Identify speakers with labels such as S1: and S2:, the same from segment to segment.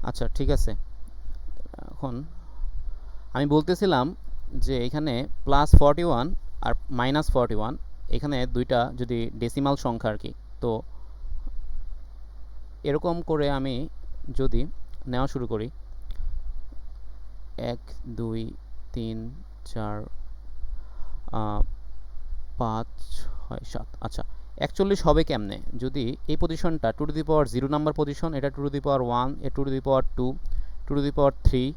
S1: আচ্ছা ঠিক আছে। এখন আমি বলতেছিলাম যে এখানে +41 আর -41, এখানে দুইটা যদি ডেসিমাল সংখ্যা আর কি। তো এরকম করে আমি যদি নেওয়া শুরু করি 1 2 3 4 5 6 7, আচ্ছা 41 হবে কেমনে যদি এই পজিশনটা two to the power 0 number position, এটা টু টু দি পাওয়ার 1, এ two to the power 2, two to the power 3,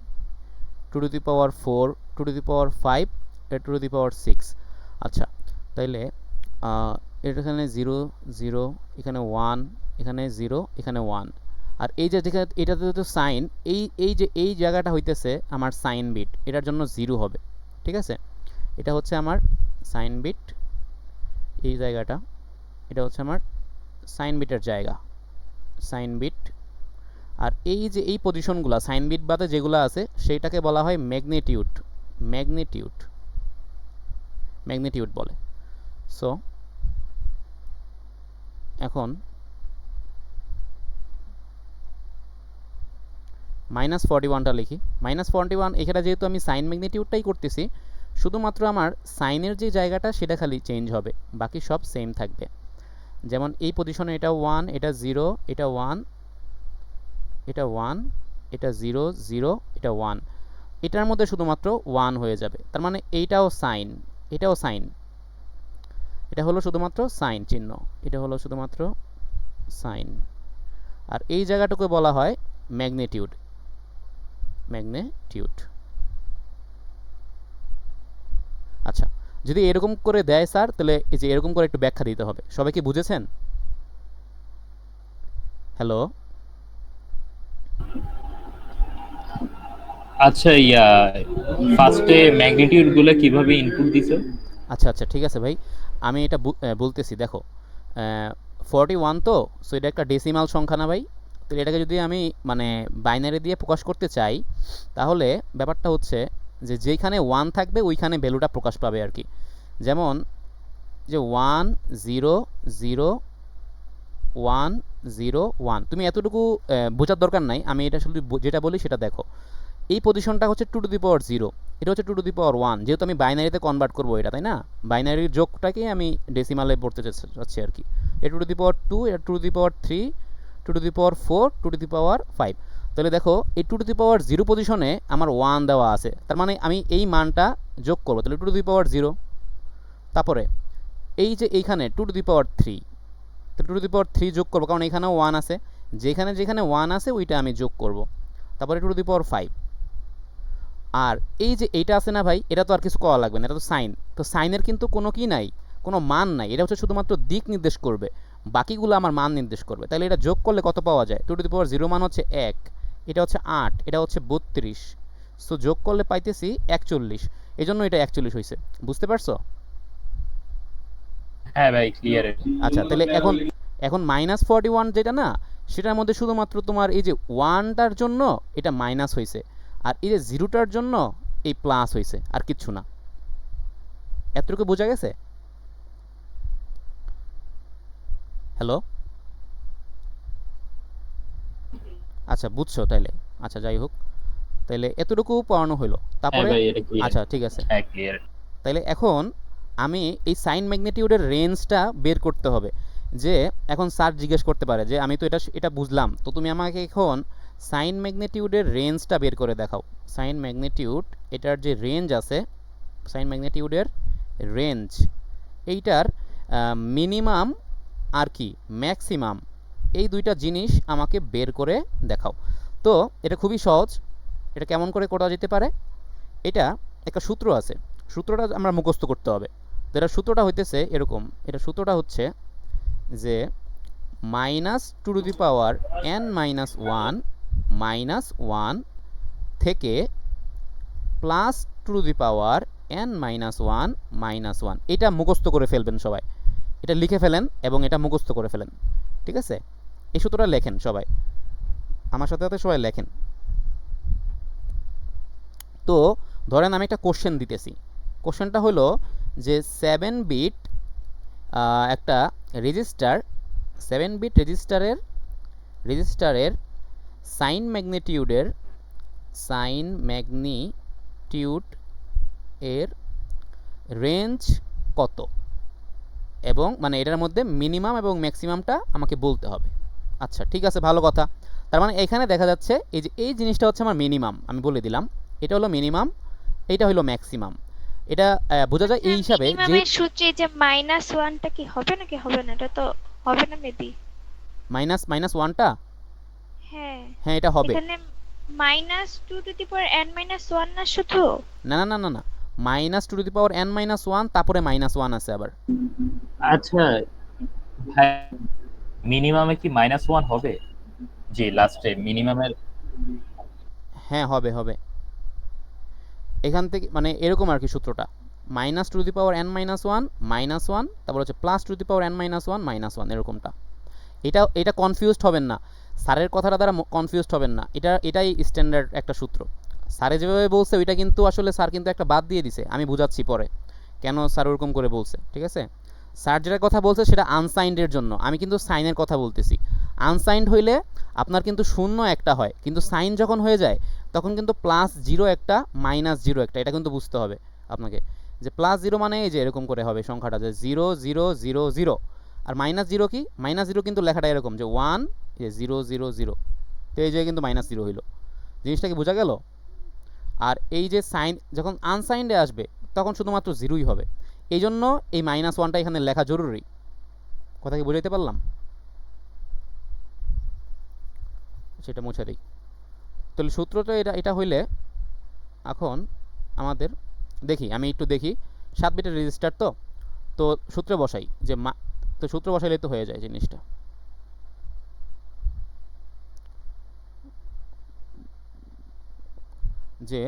S1: two to the power 4, two to the power 5, এ টু টু দি পাওয়ার 6। আচ্ছা তাইলে এটা এখানে 0 0, এখানে 1, এখানে 0, এখানে 1। আর এই যে যেখানে এটাতে তো সাইন, এই যে এই জায়গাটা হইতেছে আমার সাইন বিট, এটার জন্য 0 হবে। ঠিক আছে, এটা হচ্ছে আমার সাইন বিট, এই জায়গাটা এটা হচ্ছে আমার সাইন বিটের জায়গা, সাইন বিট। আর এই যে এই পজিশনগুলো সাইন বিট বাদে যেগুলো আছে সেইটাকে বলা হয় ম্যাগনিটিউড, ম্যাগনিটিউড, ম্যাগনিটিউড বলে। সো এখন -41টা লিখি। -41 এখানে যেহেতু আমি সাইন ম্যাগনিটিউডটাই করতেছি, শুধুমাত্র আমার সাইনের যে জায়গাটা সেটা খালি চেঞ্জ হবে, বাকি সব সেম থাকবে। যেমন এই পজিশনে এটা 1, এটা 0, এটা 1, এটা 1, এটা 0 0, এটা 1, এটার মধ্যে শুধুমাত্র 1 হয়ে যাবে। তার মানে এইটাও সাইন, এটাও সাইন, এটা হলো শুধুমাত্র সাইন চিহ্ন, এটা হলো শুধুমাত্র সাইন। আর এই জায়গাটুকু বলা হয় ম্যাগনিটিউড, ম্যাগনিটিউড। আচ্ছা যদি এরকম করে দেয় স্যার, তাহলে এই যে এরকম করে একটু ব্যাখ্যা দিতে হবে। সবাই কি বুঝেছেন? হ্যালো?
S2: আচ্ছা ফার্স্টে ম্যাগনিটিউড গুলো কিভাবে ইনপুট দিছো?
S1: আচ্ছা আচ্ছা ঠিক আছে ভাই, আমি এটা বলতেছি। দেখো 41 তো, সো এটা একটা ডেসিমাল সংখ্যা না ভাই? তো এটাকে যদি আমি মানে বাইনারি দিয়ে প্রকাশ করতে চাই, তাহলে ব্যাপারটা হচ্ছে যে যেইখানে 1 থাকবে ওইখানে ভ্যালুটা প্রকাশ পাবে আর কি। যেমন যে 1 0 0 1 0 1, তুমি এতটুকু বোঝার দরকার নাই, আমি এটা শুধু যেটা বলি সেটা দেখো। এই পজিশনটা হচ্ছে টু টু দি পাওয়ার 0, এটা হচ্ছে টু টু দি পাওয়ার 1, যেহেতু আমি বাইনারিতে কনভার্ট করবো এটা, তাই না? বাইনারির যোগটাকে আমি ডেসিমালে পড়তে চাচ্ছি আর কি। এ টু টু দি পাওয়ার 2, এটা two to the power 3, two to the power 4, two to the power 5। তাহলে দেখো এই টু টু দি পাওয়ার 0 পজিশনে আমার 1 দেওয়া আছে, তার মানে আমি এই মানটা যোগ করবো, তাহলে টু টু দি পাওয়ার 0। তারপরে এই যে এইখানে টু টু দি পাওয়ার 3, তো টু টু দি পাওয়ার 3 যোগ করবো, কারণ এখানেও 1 আছে, যেখানে যেখানে 1 আছে ওইটা আমি যোগ করব। তারপরে টু টু দি পাওয়ার 5। আর এই যে এইটা আছে না ভাই, এটা তো আর কিছু করা লাগবে না, এটা তো সাইন। তো সাইনের কিন্তু কোনো কি নাই, কোনো মান নাই, এটা হচ্ছে শুধুমাত্র দিক নির্দেশ করবে, বাকিগুলো আমার মান নির্দেশ করবে। তাহলে এটা যোগ করলে কত পাওয়া যায়? টু টু দি পাওয়ার 0 মান হচ্ছে 1, এটা হচ্ছে 8, এটা হচ্ছে 32। সো যোগ করলে পাইতেছি 41, এই জন্য এটা 41 হয়েছে। বুঝতে পারছো?
S2: হ্যাঁ ভাই, ক্লিয়ার।
S1: আচ্ছা তাহলে এখন এখন -41 যেটা না, সেটার মধ্যে শুধুমাত্র তোমার এই যে 1টার জন্য এটা মাইনাস হয়েছে, আর এই যে 0টার জন্য এই প্লাস হয়েছে, আর কিচ্ছু না। এতটুকু বোঝা গেছে? হ্যালো? আচ্ছা বুঝছো তাইলে? আচ্ছা যাই হোক, তাইলে এতটুকু পড়ানো হইলো।
S2: হ্যাঁ
S1: তারপরে
S2: ভাই, এটা ক্লিয়ার।
S1: আচ্ছা ঠিক আছে,
S2: হ্যাঁ, ক্লিয়ার।
S1: তাইলে এখন আমি এই সাইন ম্যাগনিটিউডের রেঞ্জটা বের করতে হবে। যে এখন স্যার জিজ্ঞেস করতে পারে যে আমি তো এটা এটা বুঝলাম, তো তুমি আমাকে এখন সাইন ম্যাগনিটিউডের রেঞ্জটা বের করে দেখাও। সাইন ম্যাগনিটিউড, এটার যে রেঞ্জ আছে, সাইন ম্যাগনিটিউডের রেঞ্জ, এইটার মিনিমাম আর কি ম্যাক্সিমাম, এই দুইটা জিনিস আমাকে বের করে দেখাও। তো এটা খুবই সহজ। এটা কেমন করে করা যেতে পারে? এটা একটা সূত্র আছে, সূত্রটা আমরা মুখস্থ করতে হবে। তো এটা সূত্রটা হইতেছে এরকম, এটা সূত্রটা হচ্ছে যে -2 টু দি পাওয়ার n-1 -1 থেকে +2 টু দি পাওয়ার n-1 -1, এটা মুখস্থ করে ফেলবেন সবাই। এটা লিখে ফেলেন এবং এটা মুখস্থ করে ফেলেন। ঠিক আছে, এই সূত্রটা লেখেন সবাই, আমার সাথে সাথে সবাই লেখেন। তো ধরেন আমি একটা কোশ্চেন দিতেছি। কোশ্চেনটা হলো যে 7 বিট একটা রেজিস্টার, 7 বিট রেজিস্টারের সাইন ম্যাগনিটিউড এর রেঞ্জ কত, এবং মানে এটার মধ্যে মিনিমাম এবং ম্যাক্সিমামটা আমাকে বলতে হবে। আচ্ছা ঠিক আছে, ভালো কথা। তার মানে এখানে দেখা যাচ্ছে এই যে এই জিনিসটা হচ্ছে আমার মিনিমাম, আমি বলে দিলাম এটা হলো মিনিমাম, এইটা হলো ম্যাক্সিমাম। এটা বোঝা যায়
S3: আচ্ছা,
S1: এই হিসাবে যে
S3: মিনিমামের সূত্রে যে -1টা কি হবে নাকি হবে না? এটা তো হবে না মেবি।
S1: মাইনাস ওয়ানটা,
S3: হ্যাঁ,
S1: হ্যাঁ এটা হবে।
S3: এখানে -2n-1 না শুধু?
S1: না না না না না, -2n-1, তারপরে -1 আছে আবার।
S2: আচ্ছা ভাই, মিনিমামে কি -1 হবে? জি, লাস্টে মিনিমামের।
S1: হ্যাঁ হবে হবে, এখান থেকে মানে এরকম আর কি সূত্রটা, -2n-1 -1, তারপর হচ্ছে +2n-1 -1 এরকমটা। এটা কনফিউজড হবেন না, স্যারের কথাটা দ্বারা কনফিউজড হবেন না, এটাই স্ট্যান্ডার্ড একটা সূত্র। স্যারে যেভাবে বলছে ওইটা কিন্তু আসলে স্যার কিন্তু একটা বাদ দিয়ে দিছে, আমি বুঝাচ্ছি পরে কেন স্যার ওরকম করে বলছে, ঠিক আছে। স্যার যেটা কথা বলছে সেটা আনসাইন্ডের জন্য, আমি কিন্তু সাইনের কথা বলতেছি। আনসাইন্ড হইলে আপনার কিন্তু শূন্য একটা হয়, কিন্তু সাইন যখন হয়ে যায় তখন কিন্তু +0 একটা -0 একটা, এটা কিন্তু বুঝতে হবে আপনাকে, যে +0 মানে এই যে এরকম করে হবে সংখ্যাটা, যে 0 0 0 0, আর -0 কি, -0 কিন্তু লেখাটা এরকম যে 1 0 0 0, তো এই যে কিন্তু -0 হইল, জিনিসটা কি বোঝা গেল। আর এই যে সাইন যখন আনসাইন্ডে আসবে তখন শুধুমাত্র জিরোই হবে, এই জন্য এই -1টা এখানে লেখা জরুরি। কথা কি বুঝাইতে পারলাম? সেটা মুছে দিই। তাহলে সূত্রটা এটা এটা হইলে এখন আমাদের দেখি, আমি একটু দেখি 7 বিটের রেজিস্টার তো, তো সূত্রে বসাই যে তো সূত্র বসাইলে তো হয়ে যায় জিনিসটা। যে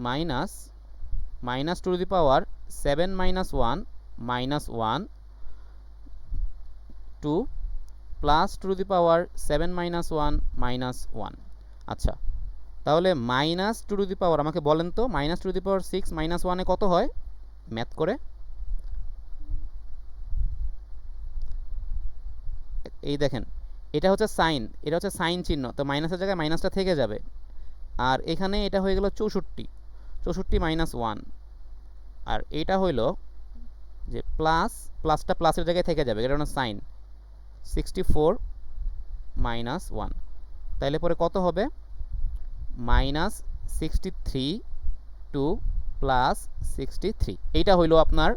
S1: মাইনাস -7 - 1 টু +7 - 1 -1। আচ্ছা, তাহলে -2 আমাকে বলেন তো, -6 - 1 কত হয় ম্যাথ করে? এই দেখেন, এটা হচ্ছে সাইন, এটা হচ্ছে সাইন চিহ্ন, তো মাইনাসের জায়গায় মাইনাসটা থেকে যাবে, আর এখানে এটা হয়ে গেল 64, 64 - 1, আর এটা হইলো যে প্লাসটা প্লাসের জায়গায় থেকে যাবে, এটা হলো সাইন 64 - 1, তাইলে পরে কত হবে, -63 টু +63, এইটা হইলো আপনার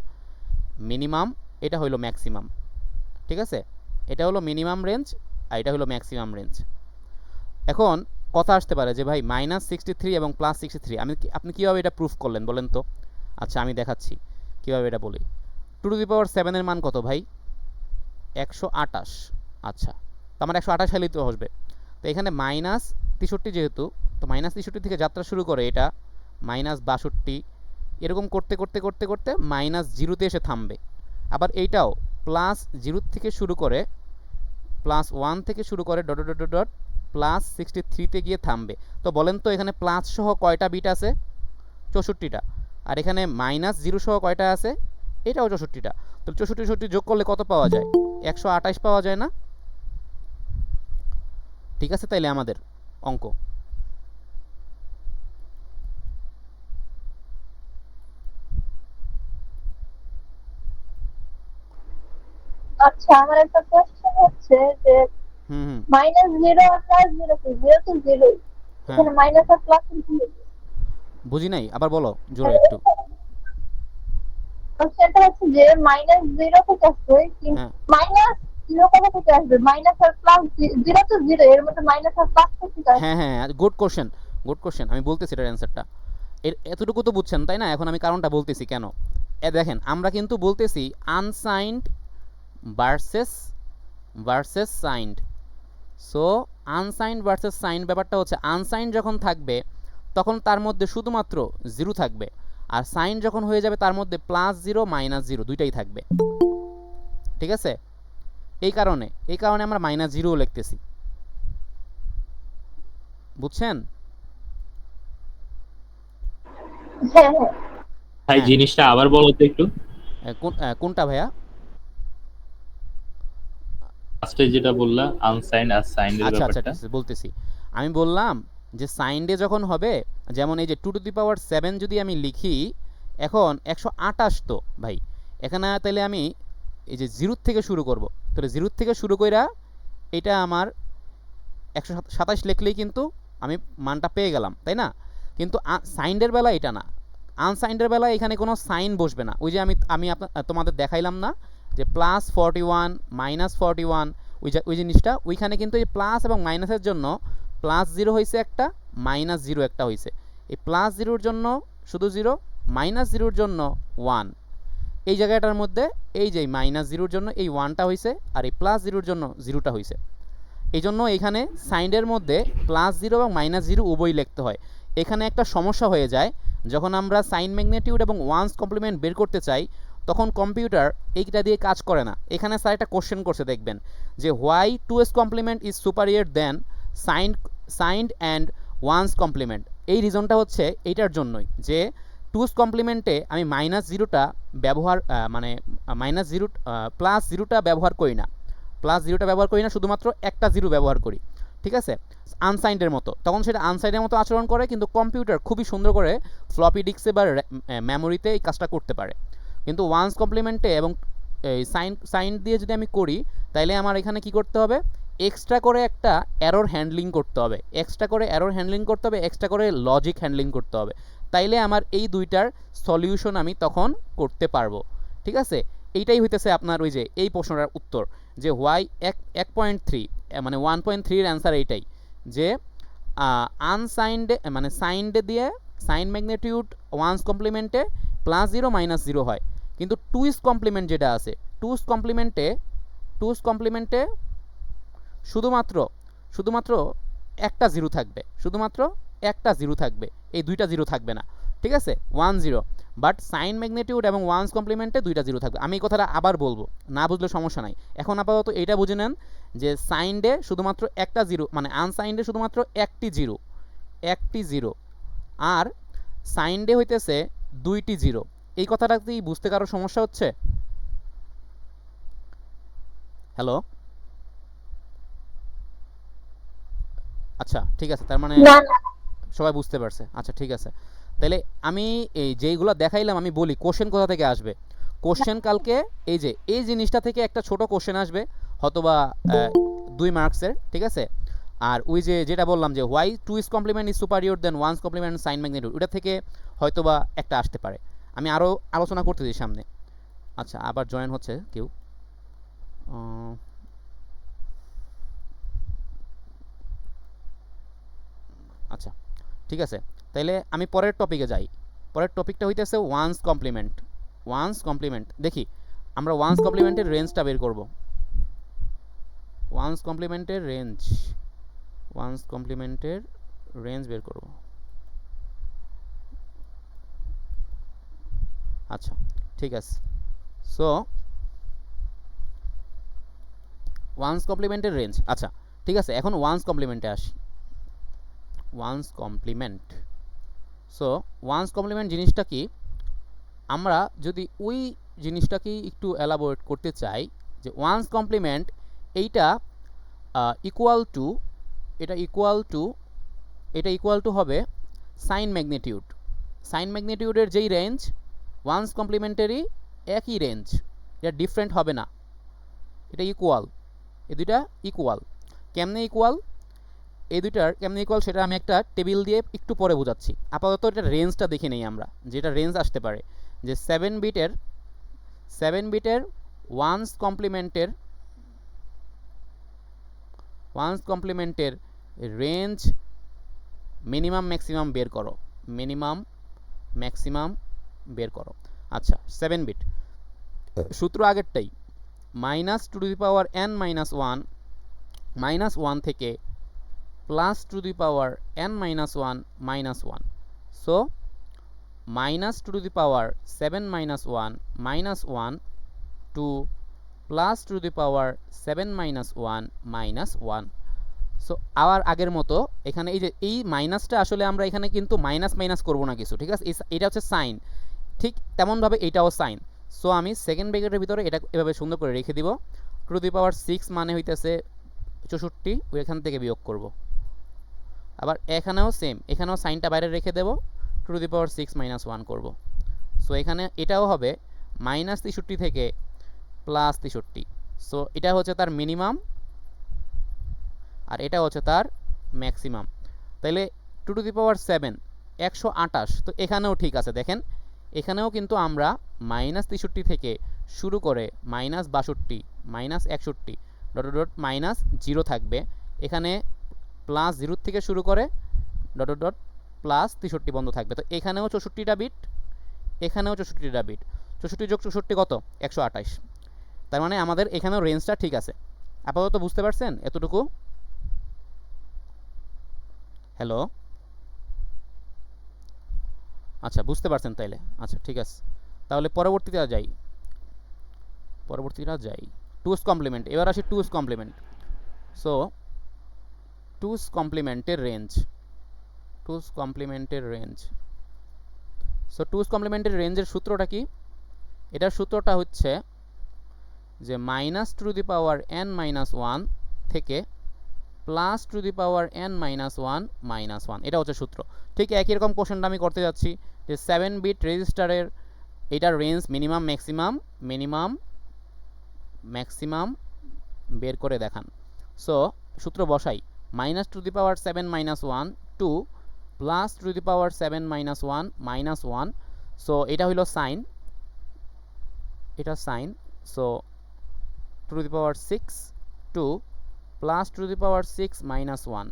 S1: মিনিমাম, এটা হইলো ম্যাক্সিমাম, ঠিক আছে। এটা হলো মিনিমাম রেঞ্জ আর এটা হলো ম্যাক্সিমাম রেঞ্জ। এখন কথা আসতে পারে যে ভাই -63 এবং +63 আপনি কীভাবে এটা প্রুফ করলেন বলেন তো। আচ্ছা আমি দেখাচ্ছি কীভাবে এটা বলি। 2 এর মান কত ভাই? 128। আচ্ছা, তো আমার 128 হলেই তো আসবে, তো এখানে -63 যেহেতু, তো -63 থেকে যাত্রা শুরু করে এটা -62, এরকম করতে করতে করতে করতে -0-তে এসে থামবে। আবার এইটাও +0 থেকে শুরু করে +1 থেকে শুরু করে ডট ডট ডট ডট +63-তে গিয়ে থামবে। তো বলেন তো এখানে প্লাস সহ কয়টা বিট আছে? 64টা। আর এখানে -0 সহ কয়টা আছে? এটাও 64টা। তো 64 64 যোগ করলে কত পাওয়া যায়? 128 পাওয়া যায় না? ঠিক আছে, তাইলে আমাদের অঙ্ক।
S4: আচ্ছা, আমার একটা কোশ্চেন হচ্ছে যে
S1: হুম হুম
S4: -0 আর +0 কি? 0 তো 0,
S1: হ্যাঁ,
S4: এখানে মাইনাস আর প্লাস কি?
S1: বুঝি নাই, আবার বলো জোরে একটু।
S4: কোশ্চেনটা হচ্ছে যে -0 থেকে আসবে, কিন্তু
S1: হ্যাঁ
S4: -0 কোথা থেকে আসবে? মাইনাস আর প্লাস, 0 তো 0, এর মধ্যে মাইনাস আর প্লাস থেকে আসবে।
S1: হ্যাঁ হ্যাঁ, গুড কোশ্চেন, গুড কোশ্চেন, আমি বলতেছি এটার অ্যান্সারটা। এর এতটুকু তো বুঝছেন তাই না? এখন আমি কারণটা বলতেছি কেন। দেখেন আমরা কিন্তু বলতেছি unsigned versus signed. So unsigned versus signed ব্যাপারটা হচ্ছে, আনসাইন্ড যখন থাকবে তখন তার মধ্যে শুধুমাত্র 0 থাকবে, আর সাইন যখন হয়ে যাবে তার মধ্যে +0 -0 দুইটাই থাকবে, ঠিক আছে। এই কারণে আমরা -0 লিখতেছি, বুঝছেন?
S4: হ্যাঁ হ্যাঁ।
S2: ভাই
S1: হ্যাঁ,
S2: জিনিসটা আবার বলো তো একটু।
S1: কোনটা ভাইয়া?
S2: ফার্স্টে যেটা বললা আনসাইন্ড আর সাইন্ড এর
S1: আচ্ছা আচ্ছা
S2: ব্যাপারটা,
S1: ঠিক আছে, বলতেছি। আমি বললাম যে সাইন ডে যখন হবে, যেমন এই যে 2⁻7 যদি আমি লিখি, এখন 128 তো ভাই, এখানে তাহলে আমি এই যে জিরোর থেকে শুরু করব, তাহলে জিরোর থেকে শুরু কইরা এটা আমার 127 লিখলেই কিন্তু আমি মানটা পেয়ে গেলাম, তাই না? কিন্তু সাইন্ডের বেলা এটা না, আনসাইন্ডের বেলা এখানে কোনো সাইন বসবে না। ওই যে আমি আমি তোমাদের দেখাইলাম না যে +41 -41, ওই জিনিসটা ওইখানে কিন্তু এই প্লাস এবং মাইনাসের জন্য +0 হয়েছে একটা, -0 একটা হয়েছে। এই +0-র জন্য শুধু 0, -0-র জন্য 1। এই জায়গাটার মধ্যে এই যে -0-র জন্য এই 1টা হয়েছে, আর এই +0-র জন্য 0টা হয়েছে। এই জন্য এখানে সাইনের মধ্যে +0 এবং -0 উভয় লিখতে হয়। এখানে একটা সমস্যা হয়ে যায়, যখন আমরা সাইন ম্যাগনিটিউড এবং ওয়ান্স কমপ্লিমেন্ট বের করতে চাই, তখন কম্পিউটার এইটা দিয়ে কাজ করে না। এখানে স্যার একটা কোশ্চেন করছে, দেখবেন যে why 2s complement is superior than signed and one's complement. এই রিজনটা হচ্ছে এইটার জন্যই যে 2s কমপ্লিমেন্টে আমি -0টা ব্যবহার মানে -0 +0টা ব্যবহার করি না, +0টা ব্যবহার করি না, শুধুমাত্র একটা 0 ব্যবহার করি, ঠিক আছে? আনসাইন্ডের মতো, তখন সেটা আনসাইন্ডের মতো আচরণ করে, কিন্তু কম্পিউটার খুবই সুন্দর করে ফ্লপি ডিস্কে বা মেমোরিতে এই কাজটা করতে পারে। কিন্তু ওয়ান্স কমপ্লিমেন্টে এবং এই সাইন দিয়ে যদি আমি করি, তাইলে আমার এখানে কি করতে হবে, এক্সট্রা করে একটা এরর হ্যান্ডলিং করতে হবে, এক্সট্রা করে এরর হ্যান্ডলিং করতে হবে, এক্সট্রা করে লজিক হ্যান্ডলিং করতে হবে। তাইলে আমার এই দুইটার সলিউশন আমি তখন করতে পারবো, ঠিক আছে? এইটাই হইতেছে আপনার ওই যে এই প্রশ্নটার উত্তর, যে হোয়াই 1.3 মানে 1.3 এর অ্যান্সার এইটাই, যে আনসাইন্ড মানে সাইন্ড দিয়ে সাইন ম্যাগনিটিউড ওয়ান্স কমপ্লিমেন্টে +0 -0 হয়, কিন্তু 2s কমপ্লিমেন্ট যেটা আছে, 2s কমপ্লিমেন্টে শুধুমাত্র একটা 0 থাকবে, শুধুমাত্র একটা 0 থাকবে, এই দুইটা 0 থাকবে না, ঠিক আছে? 1 0। বাট সাইন ম্যাগনিটিউড এবং ওয়ান্স কমপ্লিমেন্টে দুইটা 0 থাকবে। আমি এই কথাটা আবার বলবো, না বুঝলে সমস্যা নাই। এখন আপাতত এইটা বুঝে নেন যে সাইন্ডে শুধুমাত্র একটা 0, মানে আনসাইন্ডে শুধুমাত্র একটি 0, আর সাইন্ডে হইতেছে দুইটি 0। এই কথাটা কি বুঝতে কারো সমস্যা হচ্ছে? হ্যালো? আচ্ছা ঠিক আছে, তার মানে
S4: না না
S1: সবাই বুঝতে পারছে। আচ্ছা ঠিক আছে, তাহলে আমি এই যেইগুলো দেখাইলাম, আমি বলি কোশ্চেন কোথা থেকে আসবে। কোশ্চেন কালকে এই যে এই জিনিসটা থেকে একটা ছোট কোশ্চেন আসবে, হয়তোবা 2 মার্কসের, ঠিক আছে? আর ওই যে যেটা বললাম যে why 2s complement is superior than one's complement sign magnitude, ওটা থেকে হয়তোবা একটা আসতে পারে। আমি আরও আলোচনা করতে দিই সামনে। আচ্ছা, আবার জয়েন হচ্ছে কেউ। আচ্ছা ঠিক আছে, তাইলে আমি পরের টপিকে যাই। পরের টপিকটা হইতেছে ওয়ান্স কমপ্লিমেন্ট। দেখি আমরা ওয়ান্স কমপ্লিমেন্টের রেঞ্জটা বের করব। ওয়ান্স কমপ্লিমেন্টের রেঞ্জ বের করব। আচ্ছা ঠিক আছে, সো ওয়ান্স কমপ্লিমেন্টের রেঞ্জ। আচ্ছা ঠিক আছে, এখন ওয়ান্স কমপ্লিমেন্টে আসি। One's complement, so one's complement জিনিসটা কি, আমরা যদি ওই জিনিসটাকেই একটু এলাবোরেট করতে চাই, যে ওয়ান্স কমপ্লিমেন্ট এইটা ইকুয়াল টু হবে সাইন ম্যাগনিটিউডের যেই রেঞ্জ, ওয়ান্স কমপ্লিমেন্টেরই একই রেঞ্জ, এটা ডিফারেন্ট হবে না, এটা ইকুয়াল। এই দুইটা ইকুয়াল। কেমনে ইকুয়াল, এই দুইটার কেমনে ইকুয়াল সেটা আমি একটা টেবিল দিয়ে একটু পরে বোঝাচ্ছি। আপাতত এটা রেঞ্জটা দেখে নেই আমরা, যেটা রেঞ্জ আসতে পারে, যে 7 বিটের ওয়ান্স কমপ্লিমেন্টের রেঞ্জ মিনিমাম ম্যাক্সিমাম বের করো। আচ্ছা 7 বিট, সূত্র আগেরটাই, -n-1 থেকে +n-1 সো -7-1 to +7-1 সো আবার আগের মতো এখানে এই যে এই মাইনাসটা, আসলে আমরা এখানে কিন্তু মাইনাস করব না কিছু, ঠিক আছে? এটা হচ্ছে সাইন, ঠিক তেমনভাবে এইটাও সাইন। সো আমি সেকেন্ড ব্র্যাকেটের ভিতরে এটা এভাবে সুন্দর করে রেখে দিব। টু টু দি পাওয়ার 6 মানে হইতেছে 64, ওই এখান থেকে বিয়োগ করব। আবার এখানেও সেম, এখানেও সাইনটা বাইরে রেখে দেব, two to the power 6 minus 1 করব। সো এখানে এটাও হবে -63 থেকে +63। সো এটা হচ্ছে তার মিনিমাম আর এটা হচ্ছে তার ম্যাক্সিমাম। তাহলে টু টু দি পাওয়ার 7 128, তো এখানেও ঠিক আছে। দেখেন এখানেও কিন্তু আমরা -63 থেকে শুরু করে -62 -61 ডট ডট -0 থাকবে, এখানে +0 থেকে শুরু করে ডট ডট +63 বন্ধ থাকবে। তো এখানেও 64টা বিট, এখানেও 64টা বিট, 64 যোগ 64 কত? 128। তার মানে আমাদের এখানেও রেঞ্জটা ঠিক আছে। আপাতত বুঝতে পারছেন এতটুকু? হ্যালো, আচ্ছা বুঝতে পারছেন তাইলে, আচ্ছা ঠিক আছে। তাহলে পরবর্তীতে যাই, টুস কমপ্লিমেন্ট। এবার আসি টুস কমপ্লিমেন্ট। সো টুস কমপ্লিমেন্টের রেঞ্জ, সো টুস কমপ্লিমেন্টের রেঞ্জের সূত্রটা কি? এটার সূত্রটা হচ্ছে যে -two to the power n-1 থেকে +two to the power n-1 এটা হচ্ছে সূত্র। ঠিক একই রকম কোশ্চেনটা আমি করতে যাচ্ছি যে 7 বিট রেজিস্টারের এটার রেঞ্জ ম্যাক্সিমাম বের করে দেখান। সো সূত্র বসাই, -two to the power 7-1 to +two to the power 7-1 -1। So এটা হইল sign, so two to the power 6 to +two to the power 6-1।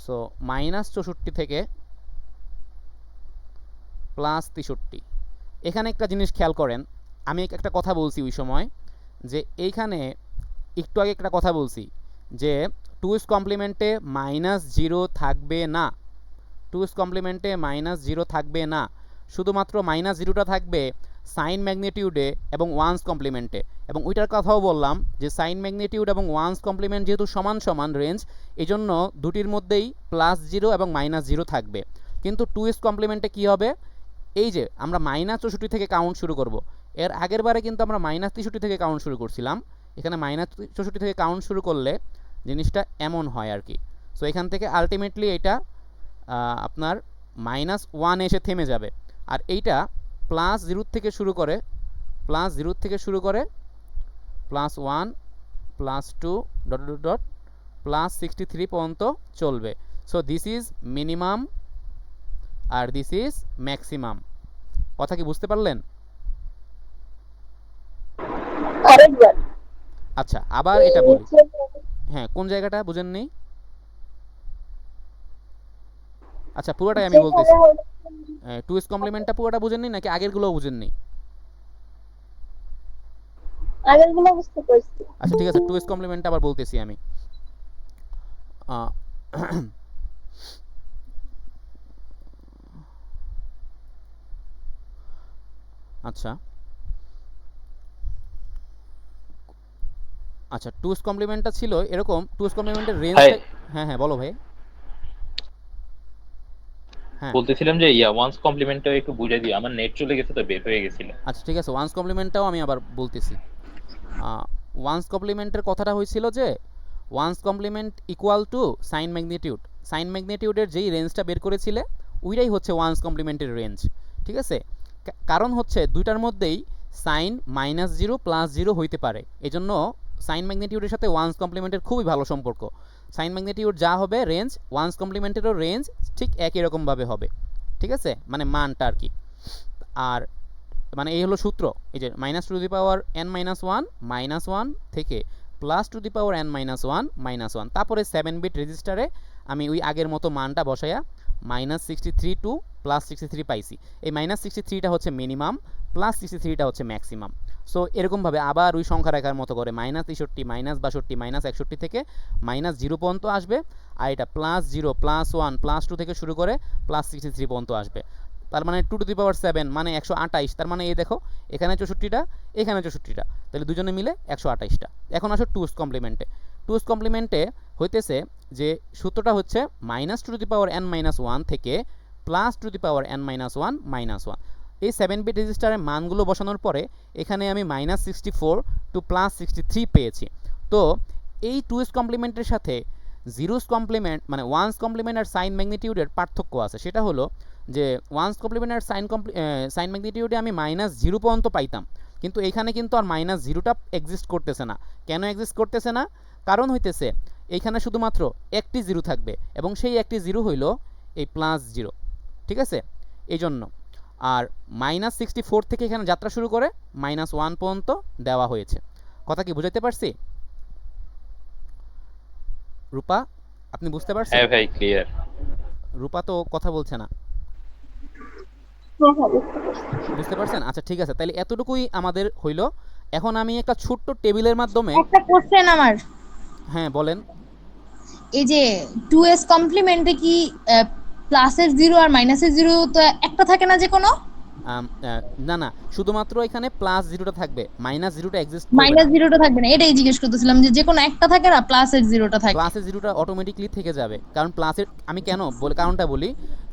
S1: So -64 থেকে +63। এখানে একটা জিনিস খেয়াল করেন, আমি একটা কথা বলছি ওই সময় যে এইখানে একটু আগে একটা কথা বলছি যে টুস কমপ্লিমেন্টে -0 থাকবে না, শুধুমাত্র -0টা থাকবে সাইন ম্যাগনিটিউডে এবং ওয়ান্স কমপ্লিমেন্টে। এবং ওইটার কথাও বললাম যে সাইন ম্যাগনিটিউড এবং ওয়ান্স কমপ্লিমেন্ট যেহেতু সমান সমান রেঞ্জ, এই জন্য দুটির মধ্যেই +0 এবং -0 থাকবে। কিন্তু টুস কমপ্লিমেন্টে কী হবে? এই যে আমরা -64 থেকে কাউন্ট শুরু করব, এর আগের বারে কিন্তু আমরা -63 থেকে কাউন্ট শুরু করছিলাম, এখানে -64 থেকে কাউন্ট শুরু করলে জিনিসটা এমন হয় আর কি। সো এখান থেকে আলটিমেটলি এটা আপনার -1 এসে থেমে যাবে। আর এইটা +0 থেকে শুরু করে +1 +2 ডট ডট ডট +63 পর্যন্ত চলবে। সো দিস ইজ মিনিমাম আর দিস ইজ ম্যাক্সিমাম। কথা কি বুঝতে পারলেন?
S4: আরেকবার
S1: আচ্ছা আবার এটা বলি, হ্যাঁ কোন জায়গাটা বুঝেননি? আচ্ছা পুরোটাই আমি বলতেছি, টুস কমপ্লিমেন্টটা পুরোটা বুঝেননি নাকি আগেরগুলোও বুঝেননি?
S4: আগেরগুলো বুঝতে পারছি।
S1: আচ্ছা ঠিক আছে, টুস কমপ্লিমেন্টটা আবার বলতেছি আমি। আচ্ছা আচ্ছা টুস কমপ্লিমেন্টটা ছিল এরকম, টুস কমপ্লিমেন্টের রেঞ্জটা, হ্যাঁ হ্যাঁ বলো ভাই। হ্যাঁ
S2: বলতেছিলাম যে ওয়ান্স কমপ্লিমেন্টটা একটু বুঝে দিও, আমার নেট চলে গেছে তো বের হয়ে গেছিল।
S1: আচ্ছা ঠিক আছে, ওয়ান্স কমপ্লিমেন্টটাও আমি আবার বলতেছি। ওয়ান্স কমপ্লিমেন্টের কথাটা হয়েছিল যে once complement equal to sign ম্যাগনিটিউডের যেই রেঞ্জটা বের করেছিলে ওইটাই হচ্ছে ওয়ান্স কমপ্লিমেন্টের রেঞ্জ। ঠিক আছে, কারণ হচ্ছে দুইটার মধ্যেই সাইন -0 +0 হইতে পারে, এজন্য সাইন ম্যাগনিটিউডের সাথে ওয়ান্স কমপ্লিমেন্টের খুবই ভালো সম্পর্ক। সাইন ম্যাগনিটিউড যা হবে রেঞ্জ, ওয়ান্স কমপ্লিমেন্টেরও রেঞ্জ ঠিক একই রকমভাবে হবে। ঠিক আছে, মানে মানটা আর কি। আর মানে এই হলো সূত্র, এই যে -টু দি পাওয়ার n-1 থেকে +টু দি পাওয়ার n-1 তারপরে 7 বিট রেজিস্টারে আমি ওই আগের মতো মানটা বসাইয়া -63 টু +63 পাইছি। এই -63টা হচ্ছে মিনিমাম, +63টা হচ্ছে ম্যাক্সিমাম। সো এরকমভাবে আবার ওই সংখ্যা রেখার মতো করে -63 -62 -61 থেকে -0 পর্যন্ত আসবে, আর এটা +0 +1 +2 থেকে শুরু করে +63 পর্যন্ত আসবে। তার মানে 2 টু দি পাওয়ার 7 মানে 128, তার মানে এই দেখো এখানে 64টা এখানে 64টা, তাহলে দুজনে মিলে 128টা। এখন আসো টুস কমপ্লিমেন্টে হইতেছে যে সূত্রটা হচ্ছে -two to the power n-1 থেকে +two to the power n-1 -1। এই 7 বিট রেজিস্টারের মানগুলো বসানোর পরে এখানে আমি -64 টু +63 পেয়েছি। তো এই 2's কমপ্লিমেন্টের সাথে 0's কমপ্লিমেন্ট মানে 1's কমপ্লিমেন্ট আর সাইন ম্যাগনিটিউডের পার্থক্য আছে। সেটা হলো যে 1's কমপ্লিমেন্ট আর সাইন ম্যাগনিটিউডে আমি -0 পর্যন্ত পাইতাম, কিন্তু এখানে কিন্তু আর -0টা এক্সিস্ট করতেছে না। কেন এক্সিস্ট করতেছে না? কারণ হইতেছে এইখানে শুধুমাত্র একটি 0 থাকবে এবং সেই একটি 0 হইল এই +0, ঠিক আছে? এই জন্য আর -64 থেকে এখানে যাত্রা শুরু করে -1 পর্যন্ত দেওয়া হয়েছে। কথা কি বুঝাইতে পারছি? রূপা, আপনি বুঝতে পারছেন?
S2: হ্যাঁ ভাই, ক্লিয়ার।
S1: রূপা তো কথা বলছে না।
S4: হ্যাঁ হ্যাঁ বুঝতে পারছি।
S1: বুঝতে পারছেন? আচ্ছা ঠিক আছে, তাহলে এতটুকুই আমাদের হইল। এখন আমি একটা ছোট্ট টেবিলের মাধ্যমে
S5: একটা কোশ্চেন আমার,
S1: হ্যাঁ বলেন।
S5: এই যে 2s কমপ্লিমেন্টে কি প্লাসের 0 আর মাইনাসের 0 তো একটা থাকে না যে কোনো?
S1: না না, শুধুমাত্র এখানে +0টা থাকবে, -0টা এক্সিস্ট করবে না।
S5: মাইনাস 0টা থাকবে না, এটাই জিজ্ঞেস করতেছিলাম যে কোনো একটা থাকে না, প্লাসের 0টা থাকে।
S1: প্লাসের 0টা অটোমেটিকলি থেকে যাবে, কারণ প্লাসের আমি কেন বলে কারণটা বলি।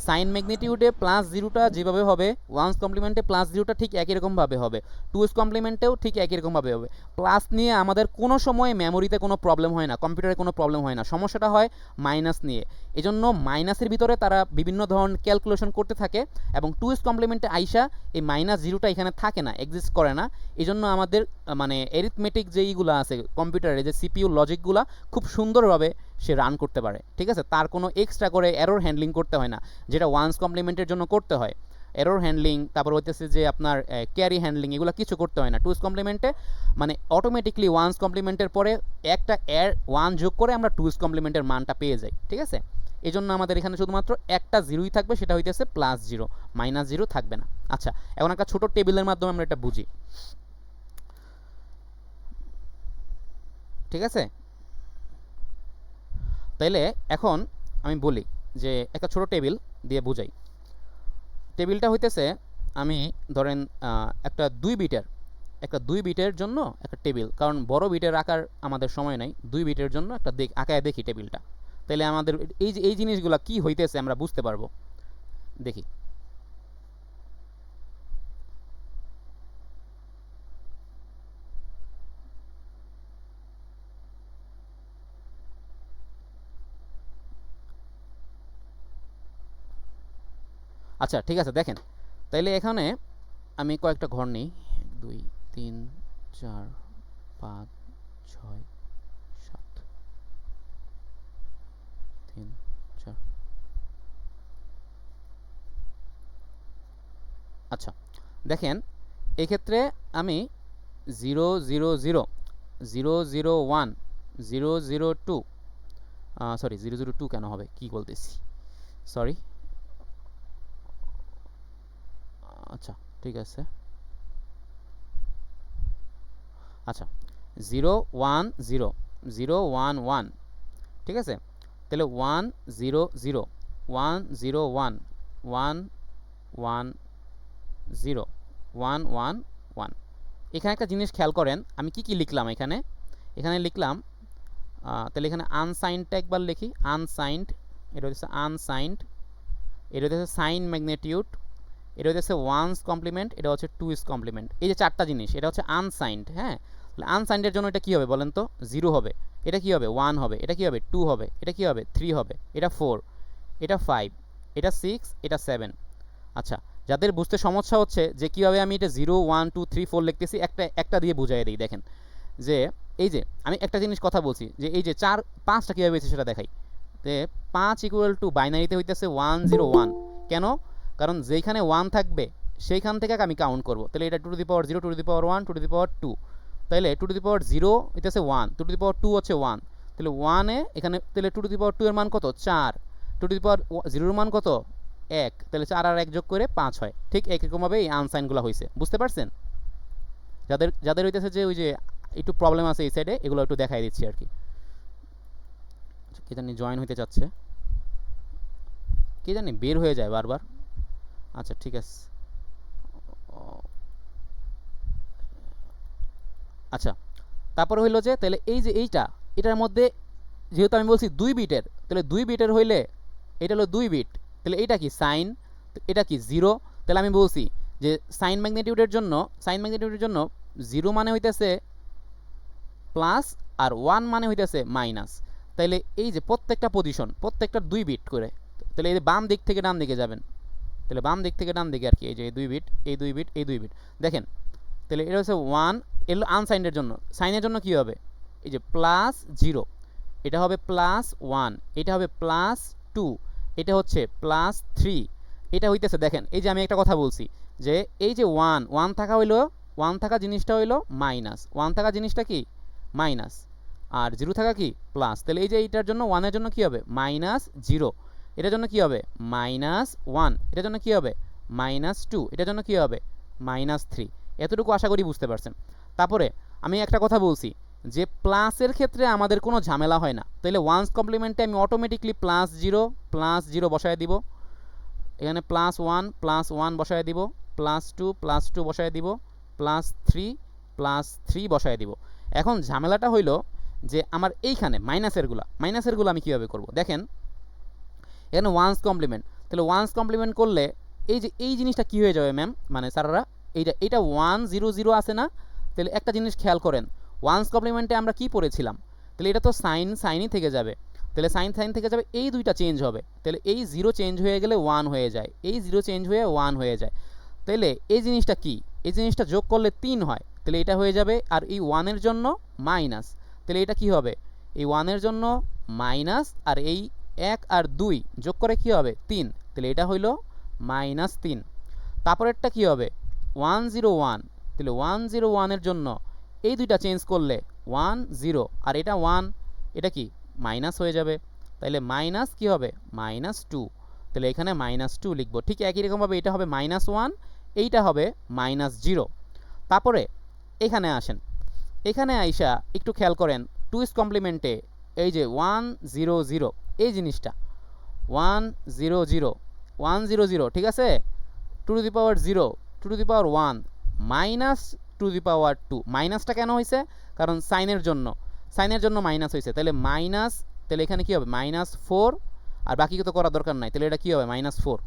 S1: সাইন ম্যাগনিটিউডে +0টা যেভাবে হবে, 1's কমপ্লিমেন্টে +0টা ঠিক একই রকমভাবে হবে, 2's কমপ্লিমেন্টেও ঠিক একই রকমভাবে হবে। প্লাস নিয়ে আমাদের কোনো সময় মেমোরিতে কোনো প্রবলেম হয় না, কম্পিউটারে কোনো প্রবলেম হয় না, সমস্যাটা হয় মাইনাস নিয়ে। এজন্য মাইনাসের ভিতরে তারা বিভিন্ন ধরনের ক্যালকুলেশন করতে থাকে এবং 2's কমপ্লিমেন্টে আইসা এই -0টা এখানে থাকে না, এক্সিস্ট করে না। এজন্য আমাদের মানে এরিথমেটিক যেইগুলো আছে কম্পিউটারে, যে সিপিইউ লজিকগুলো খুব সুন্দরভাবে সে রান করতে পারে, ঠিক আছে? তার কোনো এক্সট্রা করে এরর হ্যান্ডলিং করতে হয় না, যেটা 1's কমপ্লিমেন্টের জন্য করতে হয়। এরর হ্যান্ডলিং, তারপর হইতেছে যে আপনার ক্যারি হ্যান্ডলিং, এগুলো কিছু করতে হয় না 2's কমপ্লিমেন্টে। মানে অটোমেটিকলি 1's কমপ্লিমেন্টের পরে একটা 1 যোগ করে আমরা 2's কমপ্লিমেন্টের মানটা পেয়ে যাই, ঠিক আছে? এই জন্য আমাদের এখানে শুধুমাত্র একটা 0ই থাকবে, সেটা হইতেছে +0, -0 থাকবে না। আচ্ছা, এখন একটা ছোট টেবিলের মাধ্যমে আমরা এটা বুঝি, ঠিক আছে? তাইলে এখন আমি বলি যে একটা ছোট টেবিল দিয়ে বুঝাই। টেবিলটা হইতেছে, আমি ধরেন একটা 2 বিটের জন্য একটা টেবিল, কারণ বড় বিটের আকার আমাদের সময় নাই, 2 বিটের জন্য একটা আঁকায় দেখি টেবিলটা। তাইলে আমাদের এই জিনিসগুলো কি হইতেছে আমরা বুঝতে পারবো। দেখি, আচ্ছা ঠিক আছে, দেখেন। তাইলে এখানে আমি কয়েকটা ঘর নিই, 1 2 3 4 5 6 7 3 4। আচ্ছা দেখেন, এক্ষেত্রে আমি 0 0 0 0 0 1 0 0 2, সরি 0 0 2 কেন হবে, কি বলতেছি, সরি। আচ্ছা ঠিক আছে, আচ্ছা 0 1 0 0 1 1, ঠিক আছে? তাহলে 1 0 0 1 0 1 1 1 0 1 1 1। এখানে একটা জিনিস খেয়াল করেন, আমি কি কি লিখলাম এখানে লিখলাম, তাহলে এখানে আনসাইন্ডটা একবার লিখি, আনসাইন্ড, এটা হচ্ছে আনসাইন্ড, এটা হচ্ছে সাইন ম্যাগনিটিউড, এটা হচ্ছে 1's কমপ্লিমেন্ট, এটা হচ্ছে 2's কমপ্লিমেন্ট। এই যে চারটা জিনিস, এটা হচ্ছে আনসাইন্ড। হ্যাঁ, তাহলে আনসাইন্ডের জন্য এটা কী হবে বলেন তো? 0 হবে, এটা কী হবে 1 হবে, এটা কী হবে 2 হবে, এটা কী হবে 3 হবে, এটা 4, এটা 5, এটা 6, এটা 7। আচ্ছা, যাদের বুঝতে সমস্যা হচ্ছে যে কীভাবে আমি এটা 0 1 2 3 4 লিখতেছি, একটা দিয়ে বুঝাই দিই। দেখেন যে এই যে আমি একটা জিনিস কথা বলছি, যে এই যে 4 5টা কীভাবে হয়েছে সেটা দেখাই। যে 5 = বাইনারিতে হইতেছে 1 0 1। কেন? কারণ যেইখানে 1 থাকবে সেইখান থেকে আমি কাউন্ট করব। তাহলে এটা 2 to the power 0, 2 to the power 1, 2 to the power 2। তাহলে 2 টু দি পাওয়ার 0 হইতেছে 1, 2 টু দি পাওয়ার 2 হচ্ছে 1। তাহলে 1 এ এখানে, তাহলে 2 টু দি পাওয়ার 2 এর মান কত? 4। 2 টু দি পাওয়ার 0 এর মান কত? 1। তাহলে 4 আর 1 যোগ করে 5 হয়। ঠিক একইরকমভাবে এই আনসাইনগুলো হয়েছে, বুঝতে পারছেন? যাদের হইতেছে যে ওই যে একটু প্রবলেম আছে এই সাইডে, এগুলো একটু দেখাই দিচ্ছি আর কি। কে জানি জয়েন হইতে চাচ্ছে, কে জানি বের হয়ে যায় বারবার। আচ্ছা ঠিক আছে, আচ্ছা তারপর হইলো যে তাহলে এই যে এটার মধ্যে যেহেতু আমি বলছি 2 বিটের, তাহলে 2 বিটের হইলে এটা হলো 2 বিট, তাহলে এটা কি সাইন, এটা কি 0। তাহলে আমি বলছি যে সাইন ম্যাগনিটিউডের জন্য 0 মানে হইতেছে প্লাস আর 1 মানে হইতেছে মাইনাস। তাইলে এই যে প্রত্যেকটা পজিশন, প্রত্যেকটা 2 বিট করে, তাহলে এই যে বাম দিক থেকে ডান দিকে যাবেন, তাহলে বাম দিক থেকে ডান দিকে আর কি, এই যে এই 2 বিট, এই 2 বিট, এই 2 বিট দেখেন। তাহলে এটা হচ্ছে 1, এর আনসাইনের জন্য। সাইনের জন্য কি হবে, এই যে প্লাস 0, এটা হবে প্লাস 1, এটা হবে প্লাস 2, এটা হচ্ছে প্লাস 3, এটা হইতেছে দেখেন এই যে আমি একটা কথা বলছি যে এই যে 1 থাকা হইলো, 1 থাকা জিনিসটা হইলো মাইনাস, 1 থাকা জিনিসটা কি মাইনাস, আর 0 থাকা কি প্লাস। তাহলে এই যে এইটার জন্য 1 এর জন্য কি হবে মাইনাস 0, এটার জন্য কি হবে মাইনাস 1, এটার জন্য কি হবে মাইনাস 2, এটার জন্য কি হবে মাইনাস 3। এতটুকু আশা করি বুঝতে পারছেন। তারপরে আমি একটা কথা বলছি যে প্লাসের ক্ষেত্রে আমাদের কোনো ঝামেলা হয় না। তাহলে ওয়ান্স কমপ্লিমেন্টে আমি অটোমেটিকলি প্লাস 0 বসায় দিব, এখানে প্লাস 1 বসায় দিব, প্লাস 2 বসায় দিব, প্লাস 3 বসায় দিব। এখন ঝামেলাটা হইল যে আমার এইখানে মাইনাসেরগুলো আমি কীভাবে করব দেখেন। এখানে ওয়ান্স কমপ্লিমেন্ট, তাহলে ওয়ান্স কমপ্লিমেন্ট করলে এই যে এই জিনিসটা কী হয়ে যাবে ম্যাম, মানে স্যাররা এইটা 1 0 0 আছে না। তাহলে একটা জিনিস খেয়াল করেন, ওয়ান্স কমপ্লিমেন্টে আমরা কি পড়েছিলাম, তাহলে এটা তো সাইনই থেকে যাবে, তাহলে সাইন থেকে যাবে, এই দুইটা চেঞ্জ হবে, তাহলে এই 0 চেঞ্জ হয়ে গেলে 1 হয়ে যায়, এই 0 চেঞ্জ হয়ে 1 হয়ে যায়। তাহলে এই জিনিসটা কি, এই জিনিসটা যোগ করলে 3 হয়, তাহলে এটা হয়ে যাবে, আর এই 1 এর জন্য মাইনাস, তাহলে এটা কি হবে এই 1 এর জন্য মাইনাস, আর এই 1 আর 2 যোগ করে কি হবে 3, তাহলে এটা হইল -3। তারপরেরটা কি হবে 101, তাহলে 101 এর জন্য এই দুইটা চেঞ্জ করলে 1 0, আর এটা 1, এটা কি মাইনাস হয়ে যাবে, তাহলে মাইনাস কি হবে -2, তাহলে এখানে -2 লিখব। ঠিক একই রকমভাবে এটা হবে -1, এইটা হবে -0। তারপরে এখানে আসেন, এখানে আইসা একটু খেয়াল করেন 2's কমপ্লিমেন্টে এই যে 1 0 0 এই জিনিসটা 1 0 0 1 0 0, ঠিক আছে, 2 to the power 0 2 to the power 1 minus 2 to the power 2। মাইনাসটা কেন হয়েছে, কারণ সাইনের জন্য মাইনাস হয়েছে, তাহলে মাইনাস, তাহলে এখানে কি হবে -4, আর বাকি তো করার দরকার নাই, তাহলে এটা কি হবে -4,